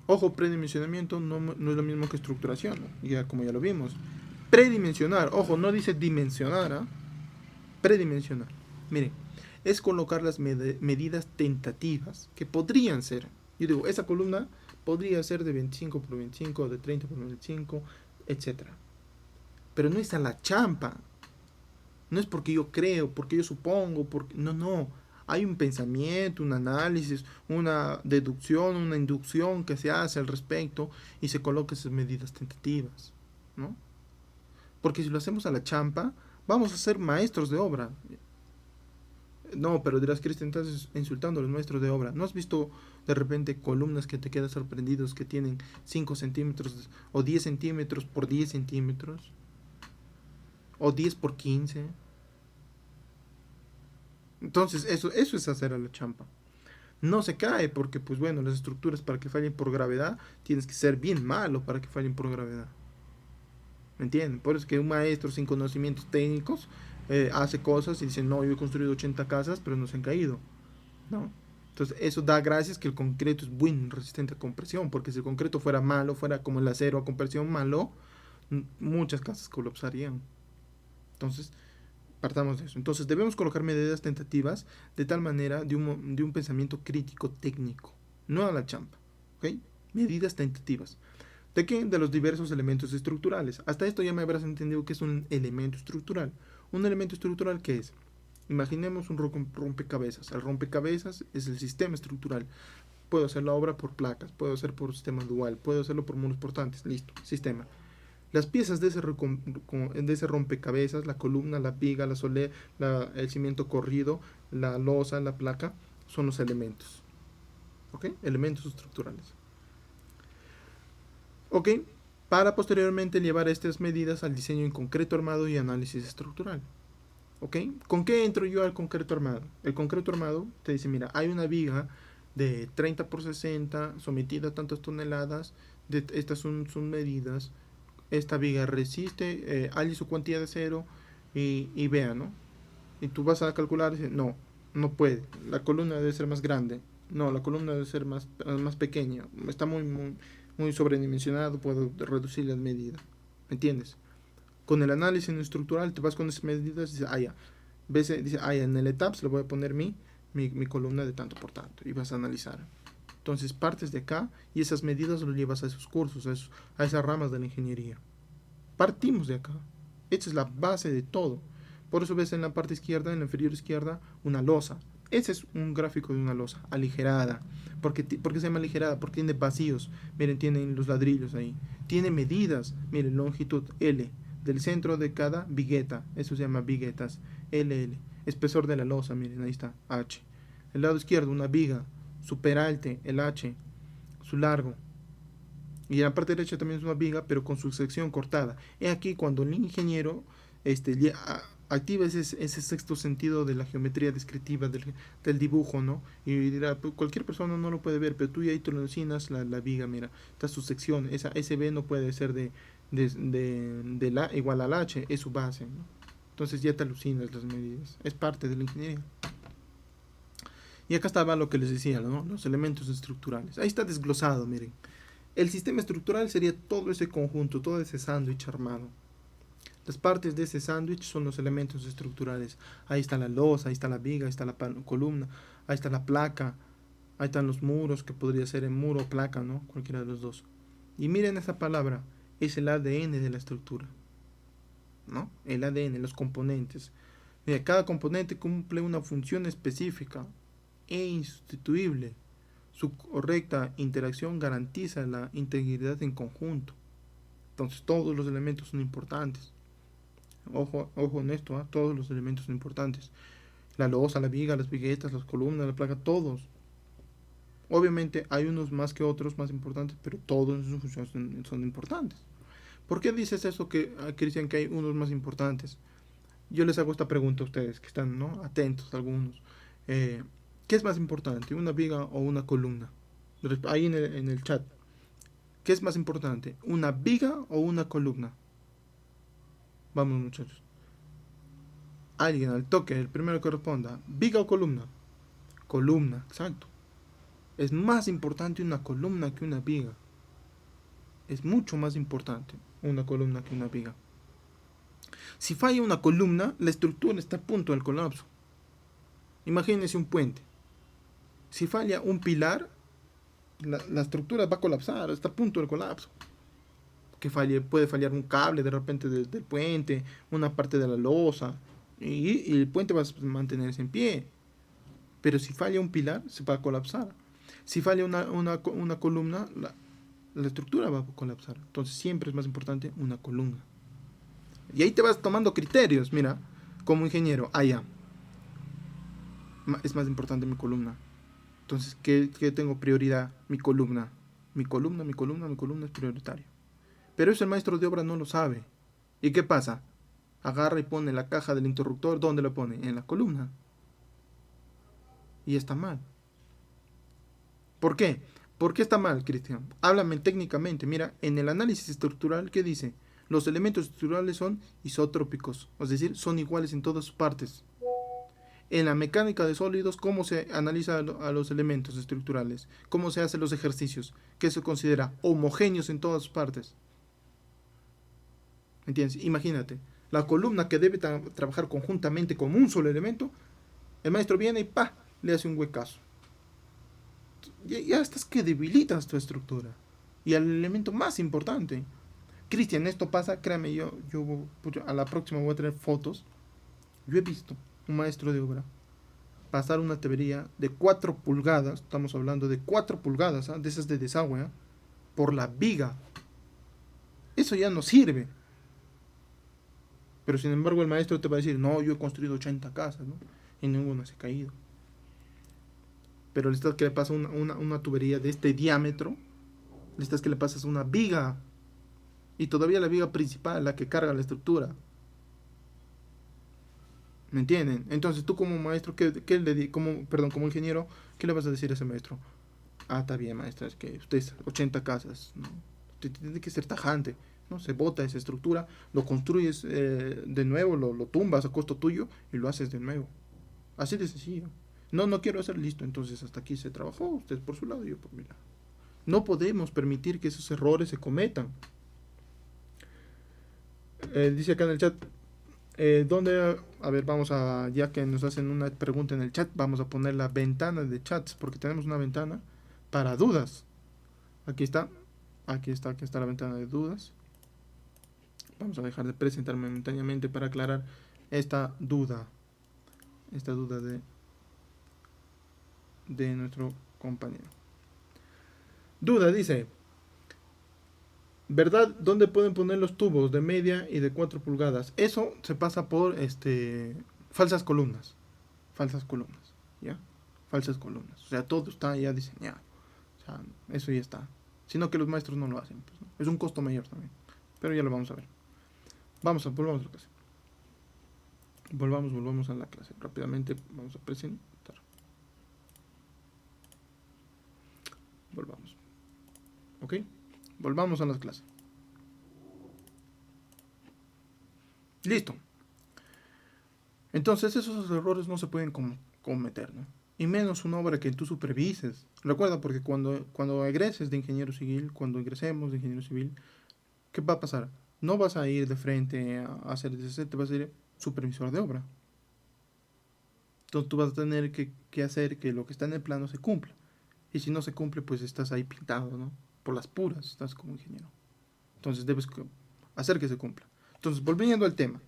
Ojo, predimensionamiento no es lo mismo que estructuración, ¿no? Ya, como ya lo vimos. Predimensionar, ojo, no dice dimensionar, ¿eh? Predimensionar. Miren, es colocar las medidas tentativas que podrían ser. Yo digo, esa columna podría ser de 25 por 25, de 30 por 25, etc. Pero no es a la champa. No es porque yo creo, porque yo supongo, no. Hay un pensamiento, un análisis, una deducción, una inducción que se hace al respecto y se coloca esas medidas tentativas, ¿no? Porque si lo hacemos a la champa, vamos a ser maestros de obra. No, pero dirás, Cristian, estás insultando a los maestros de obra. ¿No has visto de repente columnas que te quedas sorprendidos que tienen 5 centímetros o 10 centímetros por 10 centímetros? O 10 por 15. Entonces, eso es hacer a la champa. No se cae porque, pues bueno, las estructuras para que fallen por gravedad, tienes que ser bien malo para que fallen por gravedad. ¿Me entienden? Por eso es que un maestro sin conocimientos técnicos hace cosas y dice, no, yo he construido 80 casas, pero no se han caído, ¿no? Entonces, eso da gracias que el concreto es muy resistente a compresión, porque si el concreto fuera malo, fuera como el acero a compresión malo, muchas casas colapsarían. Entonces, partamos de eso. Entonces, debemos colocar medidas tentativas de tal manera de un pensamiento crítico técnico, no a la champa, ¿ok? Medidas tentativas. ¿De qué? De los diversos elementos estructurales. Hasta esto ya me habrás entendido que es un elemento estructural. ¿Un elemento estructural qué es? Imaginemos un rompecabezas. El rompecabezas es el sistema estructural. Puedo hacer la obra por placas, puedo hacer por sistema dual, puedo hacerlo por muros portantes. Listo, sistema. Las piezas de ese rompecabezas, la columna, la viga, el cimiento corrido, la losa, la placa, son los elementos. ¿Ok? Elementos estructurales. Ok, para posteriormente llevar estas medidas al diseño en concreto armado y análisis estructural. Ok, ¿con qué entro yo al concreto armado? El concreto armado te dice, mira, hay una viga de 30 por 60 sometida a tantas toneladas, estas son medidas, esta viga resiste, hay su cuantía de acero y vea, ¿no? Y tú vas a calcular y dices, no puede, la columna debe ser más grande, no, la columna debe ser más pequeña, está muy sobredimensionado, puedo reducir las medidas. ¿Me entiendes? Con el análisis estructural te vas con esas medidas y dices, dice, en el ETABS le voy a poner mi columna de tanto por tanto y vas a analizar. Entonces partes de acá y esas medidas lo llevas a esos cursos, a esas ramas de la ingeniería. Partimos de acá. Esta es la base de todo. Por eso ves en la parte izquierda, en la inferior izquierda, una losa. Ese es un gráfico de una losa aligerada. ¿Por qué se llama aligerada? Porque tiene vacíos. Miren, tienen los ladrillos ahí. Tiene medidas. Miren, longitud L. Del centro de cada vigueta. Eso se llama viguetas. LL. Espesor de la losa. Miren, ahí está. H. El lado izquierdo, una viga. Su peralte, el H. Su largo. Y en la parte derecha también es una viga, pero con su sección cortada. Es aquí cuando el ingeniero activa ese sexto sentido de la geometría descriptiva del dibujo, ¿no? Y dirá, cualquier persona no lo puede ver, pero tú ya ahí te lo enseñas la viga, mira, está su sección, ese B no puede ser de la igual al H, es su base, ¿no? Entonces ya te alucinas las medidas, es parte de la ingeniería. Y acá estaba lo que les decía, ¿no? Los elementos estructurales. Ahí está desglosado, miren. El sistema estructural sería todo ese conjunto, todo ese sándwich armado. Las partes de ese sándwich son los elementos estructurales. Ahí está la losa, ahí está la viga, ahí está la columna, ahí está la placa, ahí están los muros, que podría ser en muro o placa, ¿no? Cualquiera de los dos. Y miren esa palabra, es el ADN de la estructura, ¿no? El ADN, los componentes. Mira, cada componente cumple una función específica e insustituible. Su correcta interacción garantiza la integridad en conjunto. Entonces todos los elementos son importantes. Ojo en esto, ¿eh? Todos los elementos son importantes. La losa, la viga, las viguetas, las columnas, la placa, todos. Obviamente hay unos más que otros más importantes, pero todos en su función son importantes. ¿Por qué dices eso, Cristian, que hay unos más importantes? Yo les hago esta pregunta a ustedes, que están, ¿no?, atentos algunos. ¿Qué es más importante, una viga o una columna? Ahí en el chat. ¿Qué es más importante, una viga o una columna? Vamos, muchachos. Alguien al toque, el primero que responda, viga o columna. Columna, exacto. Es más importante una columna que una viga. Es mucho más importante una columna que una viga. Si falla una columna, la estructura está a punto del colapso. Imagínense un puente. Si falla un pilar, la estructura va a colapsar, está a punto del colapso. Puede fallar un cable de repente del puente, una parte de la losa, y el puente va a mantenerse en pie. Pero si falla un pilar, se va a colapsar. Si falla una columna, la estructura va a colapsar. Entonces siempre es más importante una columna. Y ahí te vas tomando criterios, mira, como ingeniero, ya. Es más importante mi columna. Entonces, ¿qué tengo prioridad? Mi columna. Mi columna es prioritario. Pero eso el maestro de obra no lo sabe. ¿Y qué pasa? Agarra y pone la caja del interruptor, ¿dónde lo pone? En la columna. Y está mal. ¿Por qué? ¿Por qué está mal, Cristian? Háblame técnicamente. Mira, en el análisis estructural, ¿qué dice? Los elementos estructurales son isotrópicos, es decir, son iguales en todas sus partes. En la mecánica de sólidos, ¿cómo se analiza a los elementos estructurales? ¿Cómo se hacen los ejercicios? ¿Qué se considera? Homogéneos en todas sus partes. ¿Entiendes? Imagínate, la columna que debe trabajar conjuntamente con un solo elemento, el maestro viene y le hace un huecazo. Ya estás que debilitas tu estructura. Y al elemento más importante. Cristian, esto pasa, créame, yo a la próxima voy a tener fotos. Yo he visto un maestro de obra pasar una tubería de 4 pulgadas, estamos hablando de 4 pulgadas, de esas de desagüe, por la viga. Eso ya no sirve. Pero sin embargo el maestro te va a decir, no, yo he construido 80 casas, ¿no? Y ninguna se ha caído. Pero necesitas que le pasa una tubería de este diámetro, necesitas que le pasas una viga, y todavía la viga principal, la que carga la estructura. ¿Me entienden? Entonces tú como maestro, como ingeniero, ¿qué le vas a decir a ese maestro? Está bien, maestra, es que usted es 80 casas, ¿no? Usted tiene que ser tajante, ¿no? Se bota esa estructura, lo construyes de nuevo, lo tumbas a costo tuyo y lo haces de nuevo. Así de sencillo. No quiero hacer listo, entonces hasta aquí se trabajó, usted por su lado y yo por mi lado. No podemos permitir que esos errores se cometan. Dice acá en el chat, ¿dónde? A ver, ya que nos hacen una pregunta en el chat, vamos a poner la ventana de chats, porque tenemos una ventana para dudas. Aquí está la ventana de dudas. Vamos a dejar de presentarme momentáneamente para aclarar esta duda de de nuestro compañero. Duda, dice, ¿verdad? ¿Dónde pueden poner los tubos de media y de 4 pulgadas? Eso se pasa por falsas columnas. Falsas columnas, ¿ya? Falsas columnas. O sea, todo está ya diseñado. O sea, eso ya está. Sino que los maestros no lo hacen. Pues, ¿no? Es un costo mayor también. Pero ya lo vamos a ver. Volvamos a la clase. Volvamos a la clase. Rápidamente vamos a presentar. Volvamos. ¿Ok? Volvamos a las clases. Listo. Entonces esos errores no se pueden cometer, ¿no? Y menos una obra que tú supervises. Recuerda, porque cuando egreses de ingeniero civil, cuando ingresemos de ingeniero civil, ¿qué va a pasar? No vas a ir de frente a hacer DCC, te vas a ir supervisor de obra. Entonces tú vas a tener que hacer que lo que está en el plano se cumpla. Y si no se cumple, pues estás ahí pintado, ¿no? Por las puras, estás como ingeniero. Entonces debes hacer que se cumpla. Entonces, volviendo al tema.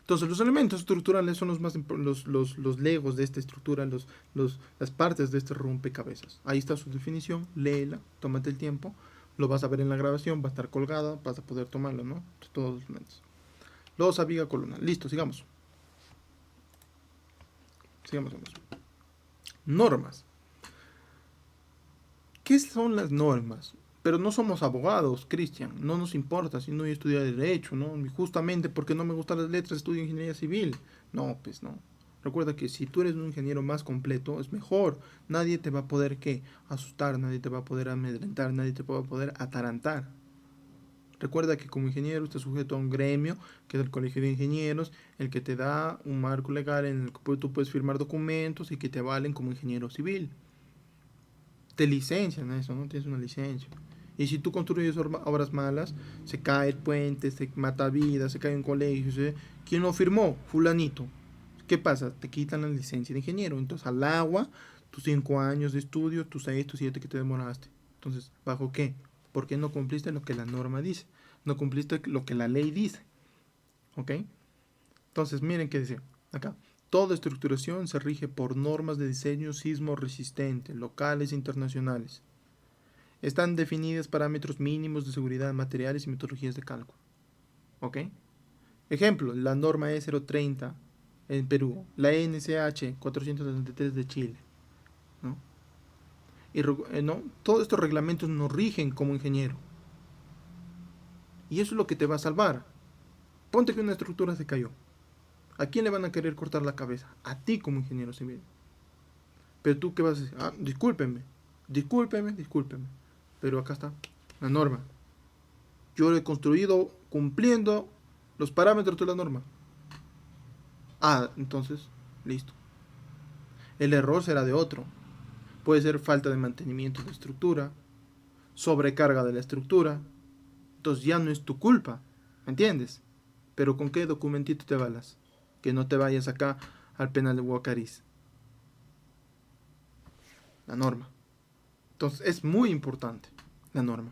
Entonces, los elementos estructurales son los legos de esta estructura, las partes de este rompecabezas. Ahí está su definición, léela, tómate el tiempo, lo vas a ver en la grabación, va a estar colgada, vas a poder tomarlo, ¿no? Todos los elementos. Losa, viga, columna. Listo, sigamos. Sigamos. Normas. ¿Qué son las normas? Pero no somos abogados, Cristian, no nos importa si no he estudiado Derecho, ¿no? Y justamente porque no me gustan las letras estudio Ingeniería Civil. No, pues no. Recuerda que si tú eres un ingeniero más completo, es mejor. Nadie te va a poder, ¿qué? Asustar, nadie te va a poder amedrentar, nadie te va a poder atarantar. Recuerda que como ingeniero estás sujeto a un gremio, que es el Colegio de Ingenieros, el que te da un marco legal en el que tú puedes firmar documentos y que te valen como ingeniero civil. Te licencian a eso, ¿no? Tienes una licencia. Y si tú construyes obras malas, se cae el puente, se mata vidas, se cae un colegio, ¿quién lo firmó? Fulanito. ¿Qué pasa? Te quitan la licencia de ingeniero. Entonces al agua, tus 5 años de estudio, tus 6, tus 7 que te demoraste. Entonces, ¿bajo qué? Porque no cumpliste lo que la norma dice. No cumpliste lo que la ley dice. ¿Ok? Entonces, miren qué dice acá. Toda estructuración se rige por normas de diseño sismo resistente, locales e internacionales. Están definidos parámetros mínimos de seguridad, materiales y metodologías de cálculo. ¿Ok? Ejemplo, la norma E030 en Perú, la NCH 473 de Chile. ¿No? Y ¿no? Todos estos reglamentos nos rigen como ingeniero. Y eso es lo que te va a salvar. Ponte que una estructura se cayó. ¿A quién le van a querer cortar la cabeza? A ti como ingeniero civil. Pero tú qué vas a decir, discúlpeme. Pero acá está la norma. Yo lo he construido cumpliendo los parámetros de la norma. Entonces, listo. El error será de otro. Puede ser falta de mantenimiento de estructura, sobrecarga de la estructura. Entonces ya no es tu culpa, ¿me entiendes? Pero ¿con qué documentito te balas? Que no te vayas acá al penal de Guacariz. La norma. Entonces es muy importante la norma.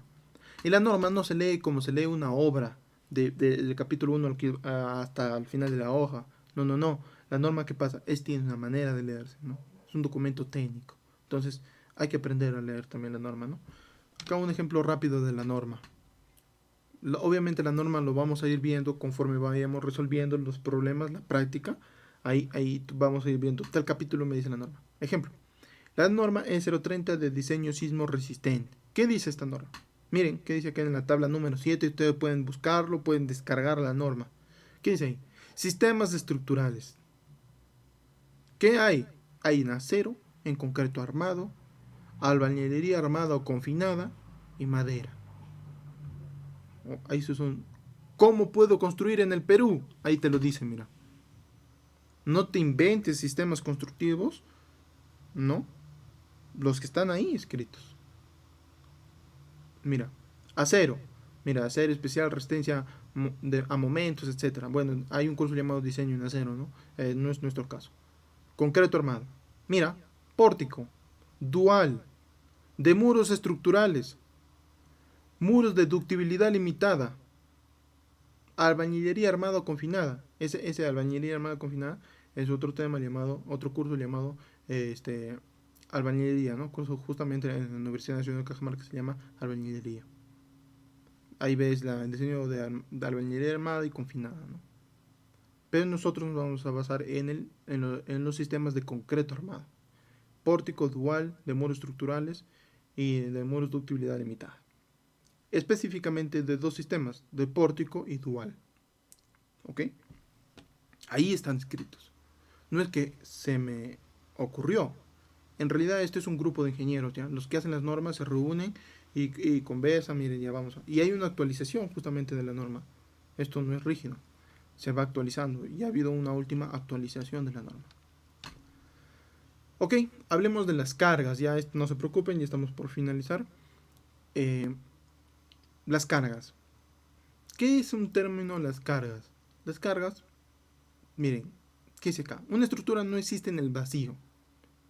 Y la norma no se lee como se lee una obra del capítulo 1 hasta el final de la hoja. No. La norma, ¿qué pasa? Tiene una manera de leerse, ¿no? Es un documento técnico. Entonces hay que aprender a leer también la norma, ¿no? Acá un ejemplo rápido de la norma. Obviamente la norma lo vamos a ir viendo conforme vayamos resolviendo los problemas, la práctica. Ahí vamos a ir viendo. Tal capítulo me dice la norma. Ejemplo. La norma E030 de diseño sismo resistente. ¿Qué dice esta norma? Miren, ¿qué dice acá en la tabla número 7? Ustedes pueden buscarlo, pueden descargar la norma. ¿Qué dice ahí? Sistemas estructurales. ¿Qué hay? Hay en acero, en concreto armado, albañilería armada o confinada y madera. Ahí son. ¿Cómo puedo construir en el Perú? Ahí te lo dice, mira. No te inventes sistemas constructivos, ¿no? Los que están ahí escritos. Mira, acero. Mira, acero especial, resistencia a momentos, etc. Bueno, hay un curso llamado diseño en acero, ¿no? No es nuestro caso. Concreto armado. Mira, pórtico, dual, de muros estructurales, muros de ductibilidad limitada, albañilería armada o confinada. Ese albañilería armada o confinada es otro tema llamado, otro curso llamado albañilería, ¿no? Justamente en la Universidad Nacional de Cajamarca se llama albañilería. Ahí ves el diseño de albañilería armada y confinada, ¿no? Pero nosotros nos vamos a basar en los sistemas de concreto armado. Pórtico dual, de muros estructurales y de muros de ductibilidad limitada. Específicamente de dos sistemas, de pórtico y dual. ¿Ok? Ahí están escritos. No es que se me ocurrió. En realidad este es un grupo de ingenieros, ¿ya? Los que hacen las normas se reúnen y conversan, miren, ya vamos. Y hay una actualización justamente de la norma. Esto no es rígido. Se va actualizando y ha habido una última actualización de la norma. Ok, hablemos de las cargas. Ya no se preocupen, ya estamos por finalizar. Las cargas. ¿Qué es un término las cargas? Las cargas, miren, ¿qué dice acá? Una estructura no existe en el vacío.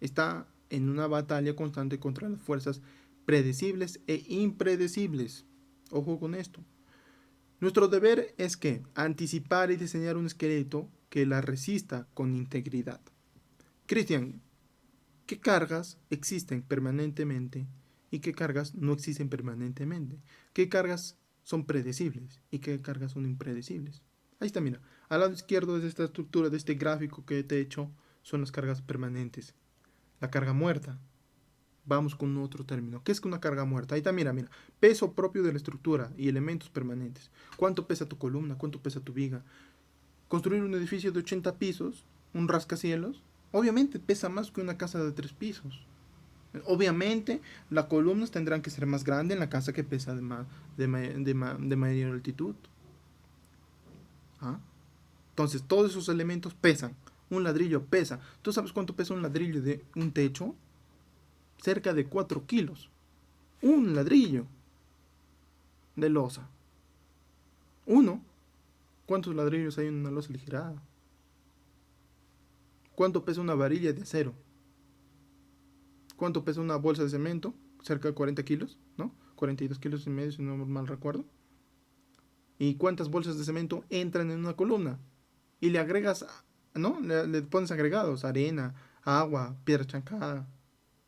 Está en una batalla constante contra las fuerzas predecibles e impredecibles. Ojo con esto. Nuestro deber es que anticipar y diseñar un esqueleto que la resista con integridad. Cristian, ¿qué cargas existen permanentemente y qué cargas no existen permanentemente? ¿Qué cargas son predecibles y qué cargas son impredecibles? Ahí está, mira. Al lado izquierdo de esta estructura, de este gráfico que te he hecho, son las cargas permanentes. La carga muerta. Vamos con otro término. ¿Qué es una carga muerta? Ahí está, mira, mira. Peso propio de la estructura y elementos permanentes. ¿Cuánto pesa tu columna? ¿Cuánto pesa tu viga? Construir un edificio de 80 pisos, un rascacielos, obviamente pesa más que una casa de 3 pisos. Obviamente las columnas tendrán que ser más grandes en la casa que pesa de mayor altitud. ¿Ah? Entonces todos esos elementos pesan. Un ladrillo pesa. ¿Tú sabes cuánto pesa un ladrillo de un techo? Cerca de 4 kilos. Un ladrillo de losa. Uno. ¿Cuántos ladrillos hay en una losa aligerada? ¿Cuánto pesa una varilla de acero? ¿Cuánto pesa una bolsa de cemento? Cerca de 40 kilos, ¿no? 42 kilos y medio, si no mal recuerdo. ¿Y cuántas bolsas de cemento entran en una columna? Y le agregas, ¿no? Le pones agregados, arena, agua, piedra chancada.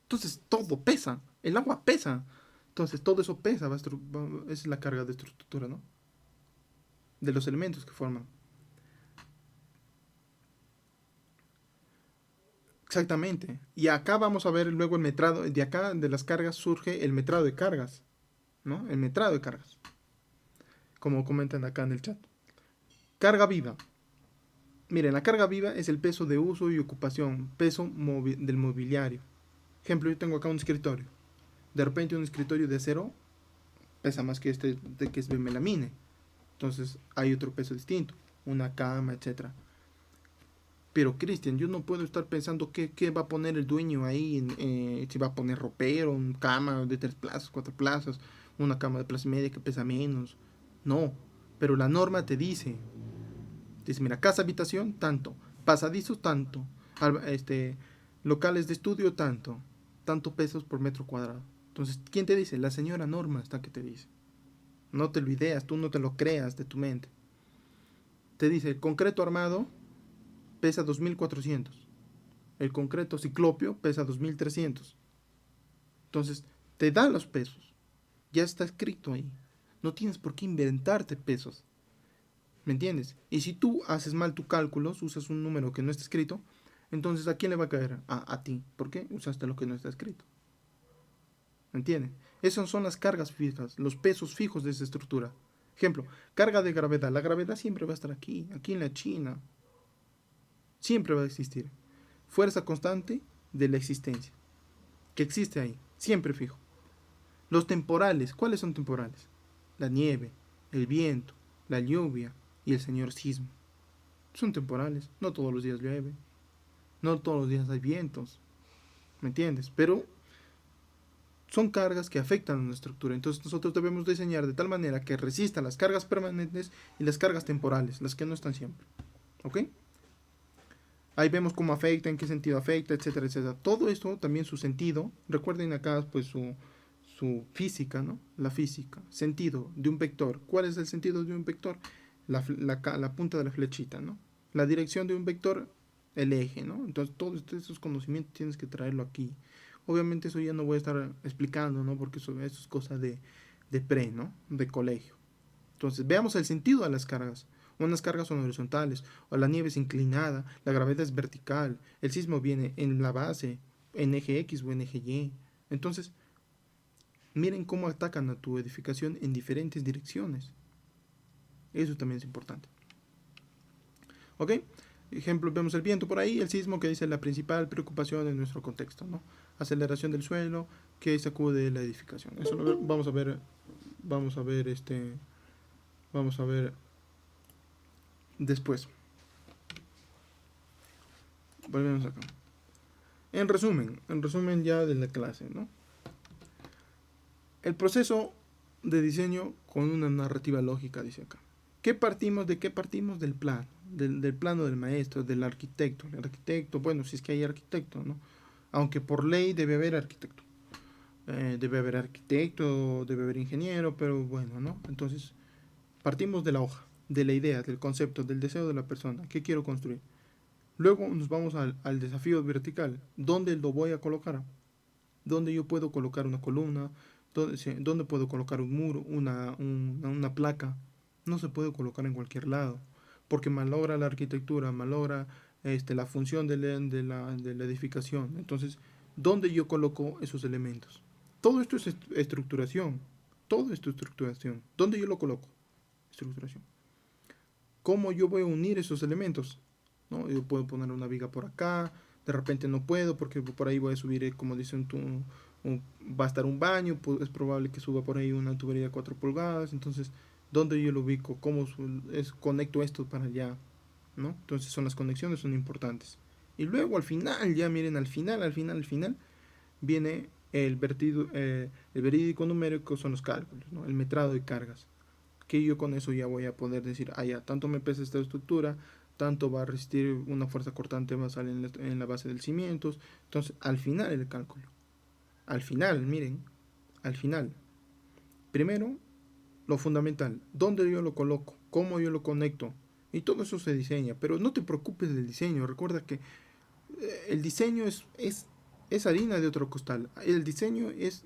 Entonces todo pesa, el agua pesa. Entonces todo eso pesa, es la carga de estructura, ¿no? De los elementos que forman. Exactamente. Y acá vamos a ver luego el metrado. De acá, de las cargas, surge el metrado de cargas, ¿no? El metrado de cargas, como comentan acá en el chat. Carga viva. Miren, la carga viva es el peso de uso y ocupación, peso del mobiliario. Ejemplo, yo tengo acá un escritorio. De repente un escritorio de acero pesa más que este de que es de melamine. Entonces hay otro peso distinto, una cama, etcétera. Pero Cristian, yo no puedo estar pensando qué va a poner el dueño ahí, si va a poner ropero, una cama de 3 plazas, 4 plazas, una cama de plaza y media que pesa menos. No, pero la norma te dice, mira, casa habitación, tanto, pasadizos, tanto, locales de estudio, tanto pesos por metro cuadrado. Entonces, ¿quién te dice? La señora norma está que te dice. No te lo ideas, tú no te lo creas de tu mente. Te dice, el concreto armado pesa 2400. El concreto ciclopio pesa 2300. Entonces, te da los pesos. Ya está escrito ahí. No tienes por qué inventarte pesos. ¿Me entiendes? Y si tú haces mal tus cálculos, usas un número que no está escrito, entonces ¿a quién le va a caer? A ti. ¿Por qué? Usaste lo que no está escrito. ¿Me entiendes? Esas son las cargas fijas, los pesos fijos de esa estructura. Ejemplo, carga de gravedad. La gravedad siempre va a estar aquí en la China. Siempre va a existir. Fuerza constante de la existencia. Que existe ahí. Siempre fijo. Los temporales. ¿Cuáles son temporales? La nieve, el viento, la lluvia y el señor sismo. Son temporales. No todos los días llueve. No todos los días hay vientos. ¿Me entiendes? Pero son cargas que afectan a una estructura. Entonces nosotros debemos diseñar de tal manera que resistan las cargas permanentes y las cargas temporales, las que no están siempre. ¿Ok? Ahí vemos cómo afecta, en qué sentido afecta, etcétera, etcétera. Todo esto también su sentido. Recuerden acá pues su física, ¿no? La física. Sentido de un vector. ¿Cuál es el sentido de un vector? La punta de la flechita, ¿no? La dirección de un vector, el eje, ¿no? Entonces todos esos conocimientos tienes que traerlo aquí. Obviamente eso ya no voy a estar explicando, ¿no? Porque eso es cosa de pre, ¿no? De colegio. Entonces, veamos el sentido de las cargas. Unas cargas son horizontales, o la nieve es inclinada, la gravedad es vertical, el sismo viene en la base, en eje X o en eje Y. Entonces, miren cómo atacan a tu edificación en diferentes direcciones. Eso también es importante. ¿Ok? Ejemplo, vemos el viento por ahí, el sismo que dice la principal preocupación en nuestro contexto, ¿no? Aceleración del suelo que sacude la edificación. Eso vamos a ver, vamos a ver vamos a ver después. Volvemos acá. En resumen ya de la clase, ¿no? El proceso de diseño con una narrativa lógica, dice acá. ¿De qué partimos? Del plano, del plano del maestro, del arquitecto. El arquitecto, bueno, si es que hay arquitecto, ¿no? Aunque por ley debe haber arquitecto. Debe haber ingeniero, pero bueno, ¿no? Entonces, partimos de la hoja, de la idea, del concepto, del deseo de la persona. ¿Qué quiero construir? Luego nos vamos al desafío vertical. ¿Dónde lo voy a colocar? ¿Dónde yo puedo colocar una columna? ¿Dónde puedo colocar un muro, una placa? No se puede colocar en cualquier lado, porque malogra la arquitectura, malogra la función de la edificación. Entonces, ¿dónde yo coloco esos elementos? Todo esto es estructuración. Todo esto es estructuración. ¿Dónde yo lo coloco? Estructuración. ¿Cómo yo voy a unir esos elementos? ¿No? Yo puedo poner una viga por acá, de repente no puedo porque por ahí voy a subir, como dicen, va a estar un baño, es probable que suba por ahí una tubería de 4 pulgadas, entonces, ¿dónde yo lo ubico? ¿Cómo conecto esto para allá? ¿No? Entonces son las conexiones, son importantes. Y luego al final, ya miren, al final, viene el verídico numérico, son los cálculos, ¿no? El metrado de cargas. Que yo con eso ya voy a poder decir, ya, tanto me pesa esta estructura, tanto va a resistir una fuerza cortante basal en la base del cimientos. Entonces, al final el cálculo. Al final, miren, al final. Primero, lo fundamental, dónde yo lo coloco, cómo yo lo conecto. Y todo eso se diseña, pero no te preocupes del diseño. Recuerda que el diseño es harina de otro costal. El diseño es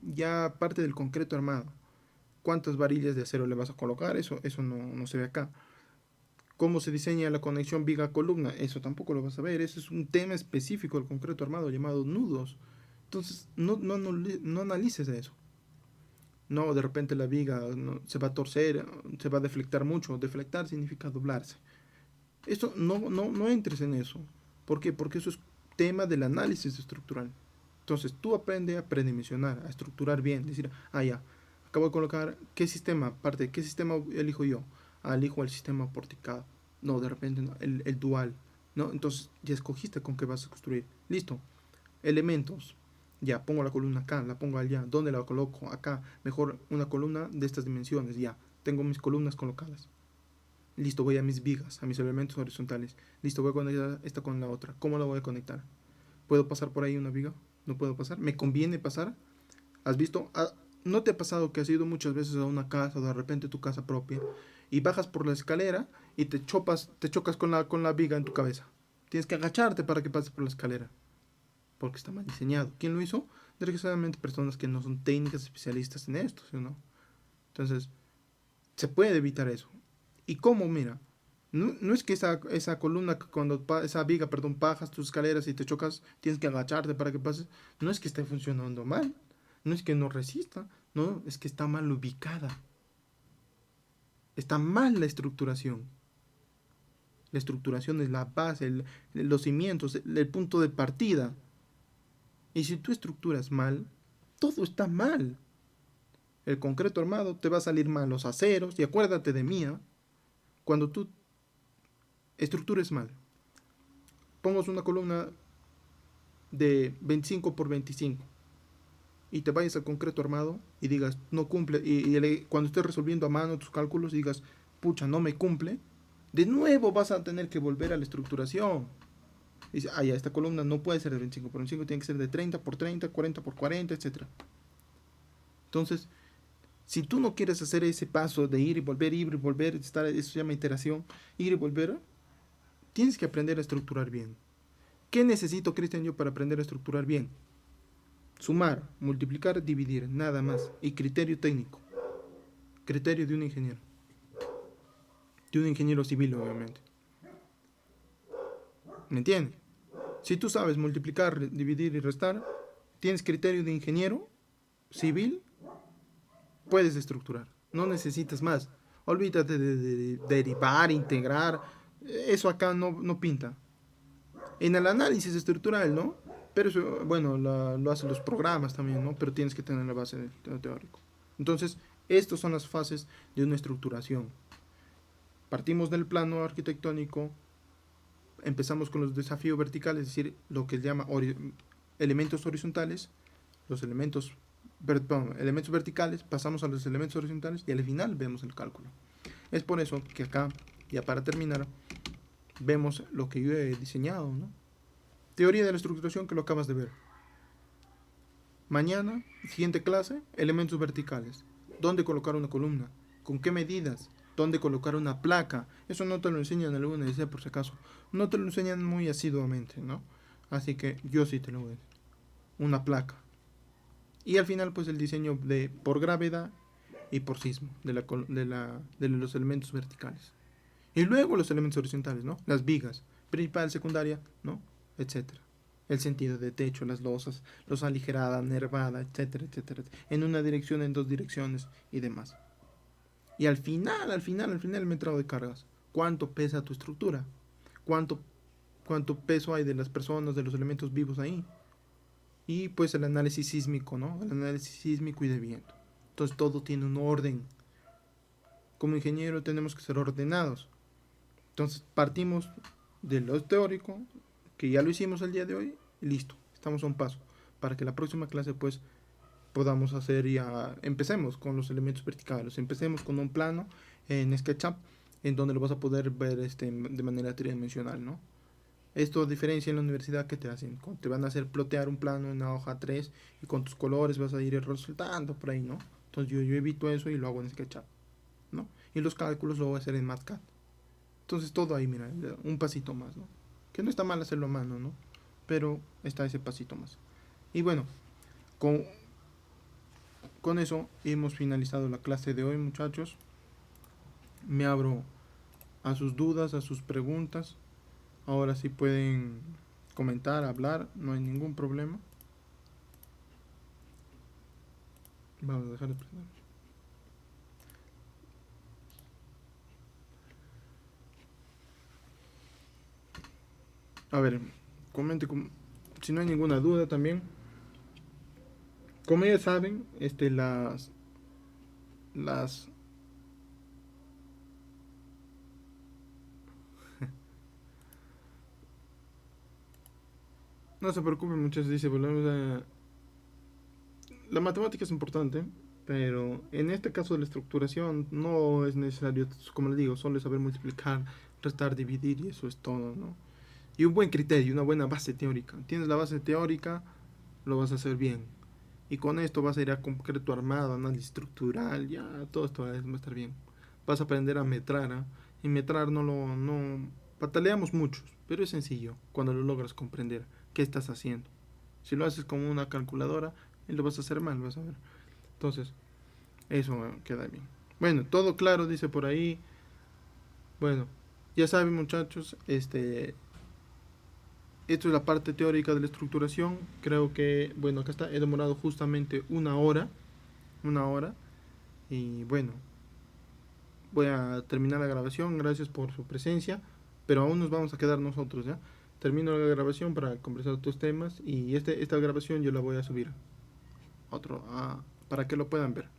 ya parte del concreto armado. ¿Cuántas varillas de acero le vas a colocar? Eso no se ve acá. ¿Cómo se diseña la conexión viga-columna? Eso tampoco lo vas a ver. Ese es un tema específico del concreto armado llamado nudos. Entonces, no analices eso. No, de repente la viga se va a torcer, se va a deflectar mucho. Deflectar significa doblarse. Eso no entres en eso. ¿Por qué? Porque eso es tema del análisis estructural. Entonces, tú aprende a predimensionar, a estructurar bien. Decir, ya, acabo de colocar, ¿qué sistema elijo yo? Elijo el sistema porticado. No, de repente no, el dual. ¿No? Entonces ya escogiste con qué vas a construir. Listo. Elementos. Ya, pongo la columna acá, la pongo allá. ¿Dónde la coloco? Acá. Mejor una columna de estas dimensiones. Ya, tengo mis columnas colocadas. Listo, voy a mis vigas, a mis elementos horizontales. Listo, voy a conectar esta con la otra. ¿Cómo la voy a conectar? ¿Puedo pasar por ahí una viga? ¿No puedo pasar? ¿Me conviene pasar? ¿Has visto? ¿No te ha pasado que has ido muchas veces a una casa o de repente tu casa propia y bajas por la escalera y te chocas con la viga en tu cabeza? Tienes que agacharte para que pases por la escalera porque está mal diseñado. ¿Quién lo hizo? Desgraciadamente personas que no son técnicas especialistas en esto, ¿sí o no? Entonces, se puede evitar eso. ¿Y cómo? Mira, no es que esa columna, esa viga, perdón, bajas tus escaleras y te chocas, tienes que agacharte para que pases. No es que esté funcionando mal. No es que no resista. No, es que está mal ubicada. Está mal la estructuración. La estructuración es la base, los cimientos, el punto de partida. Y si tú estructuras mal, todo está mal. El concreto armado te va a salir mal, los aceros, y acuérdate de mí, cuando tú estructures mal, pongas una columna de 25 por 25 y te vayas al concreto armado y digas, no cumple, cuando estés resolviendo a mano tus cálculos digas, pucha, no me cumple, de nuevo vas a tener que volver a la estructuración. Y dice, ya, esta columna no puede ser de 25 por 25, tiene que ser de 30 por 30, 40 por 40, etc. Entonces, si tú no quieres hacer ese paso de ir y volver, eso se llama iteración, ir y volver, tienes que aprender a estructurar bien. ¿Qué necesito, Cristian, yo para aprender a estructurar bien? Sumar, multiplicar, dividir, nada más. Y criterio técnico. Criterio de un ingeniero. De un ingeniero civil, obviamente. ¿Me entiendes? Si tú sabes multiplicar, dividir y restar, tienes criterio de ingeniero civil, puedes estructurar. No necesitas más. Olvídate de derivar, integrar. Eso acá no pinta. En el análisis estructural, ¿no? Pero eso, bueno, lo hacen los programas también, ¿no? Pero tienes que tener la base teórico. Entonces, estas son las fases de una estructuración. Partimos del plano arquitectónico, empezamos con los desafíos verticales, es decir, lo que se llama elementos horizontales, los elementos verticales, pasamos a los elementos horizontales y al final vemos el cálculo. Es por eso que acá, ya para terminar, vemos lo que yo he diseñado, ¿no? Teoría de la estructuración que lo acabas de ver. Mañana, siguiente clase, elementos verticales. ¿Dónde colocar una columna? ¿Con qué medidas? ¿Dónde colocar una placa? Eso no te lo enseñan en alguna universidad por si acaso. No te lo enseñan muy asiduamente, ¿no? Así que yo sí te lo voy a decir. Una placa. Y al final, pues el diseño por gravedad y por sismo de los elementos verticales. Y luego los elementos horizontales, ¿no? Las vigas, principal, secundaria, ¿no? Etcétera. El sentido de techo, las losas, los aligerada, nervada, etcétera, etcétera. En una dirección, en dos direcciones y demás. Y al final, el metrado de cargas. ¿Cuánto pesa tu estructura? ¿Cuánto peso hay de las personas, de los elementos vivos ahí? Y pues el análisis sísmico, ¿no? El análisis sísmico y de viento. Entonces todo tiene un orden. Como ingeniero tenemos que ser ordenados. Entonces partimos de lo teórico, que ya lo hicimos el día de hoy, y listo, estamos a un paso. Para que la próxima clase pues podamos hacer ya, empecemos con los elementos verticales, empecemos con un plano en SketchUp, en donde lo vas a poder ver de manera tridimensional, ¿no? Esto a diferencia en la universidad que te hacen, te van a hacer plotear un plano en la hoja 3 y con tus colores vas a ir resultando por ahí, ¿no? Entonces yo evito eso y lo hago en SketchUp, ¿no? Y los cálculos lo voy a hacer en MATCAD. Entonces todo ahí, mira, un pasito más, ¿no? Que no está mal hacerlo a mano, ¿no? Pero está ese pasito más. Y bueno, con eso hemos finalizado la clase de hoy, muchachos. Me abro a sus dudas, a sus preguntas. Ahora sí pueden comentar, hablar, no hay ningún problema. Vamos a dejar de prender. A ver, comente si no hay ninguna duda también. Como ya saben, las no se preocupen, muchachos, dice, volvemos a la matemática es importante, pero en este caso de la estructuración no es necesario, como les digo, solo es saber multiplicar, restar, dividir y eso es todo, ¿no? Y un buen criterio, una buena base teórica. Tienes la base teórica, lo vas a hacer bien. Y con esto vas a ir a concreto armado, análisis estructural, ya todo esto va a estar bien. Vas a aprender a metrar, ¿eh? Y metrar no pataleamos muchos, pero es sencillo cuando lo logras comprender qué estás haciendo. Si lo haces como una calculadora, lo vas a hacer mal, vas a ver. Entonces, eso queda bien. Bueno, todo claro, dice por ahí. Bueno, ya saben, muchachos, esto es la parte teórica de la estructuración. Creo que, bueno, acá está, he demorado justamente una hora. Una hora. Y bueno, voy a terminar la grabación. Gracias por su presencia. Pero aún nos vamos a quedar nosotros, ¿ya? Termino la grabación para conversar otros temas. Y esta grabación yo la voy a subir para que lo puedan ver.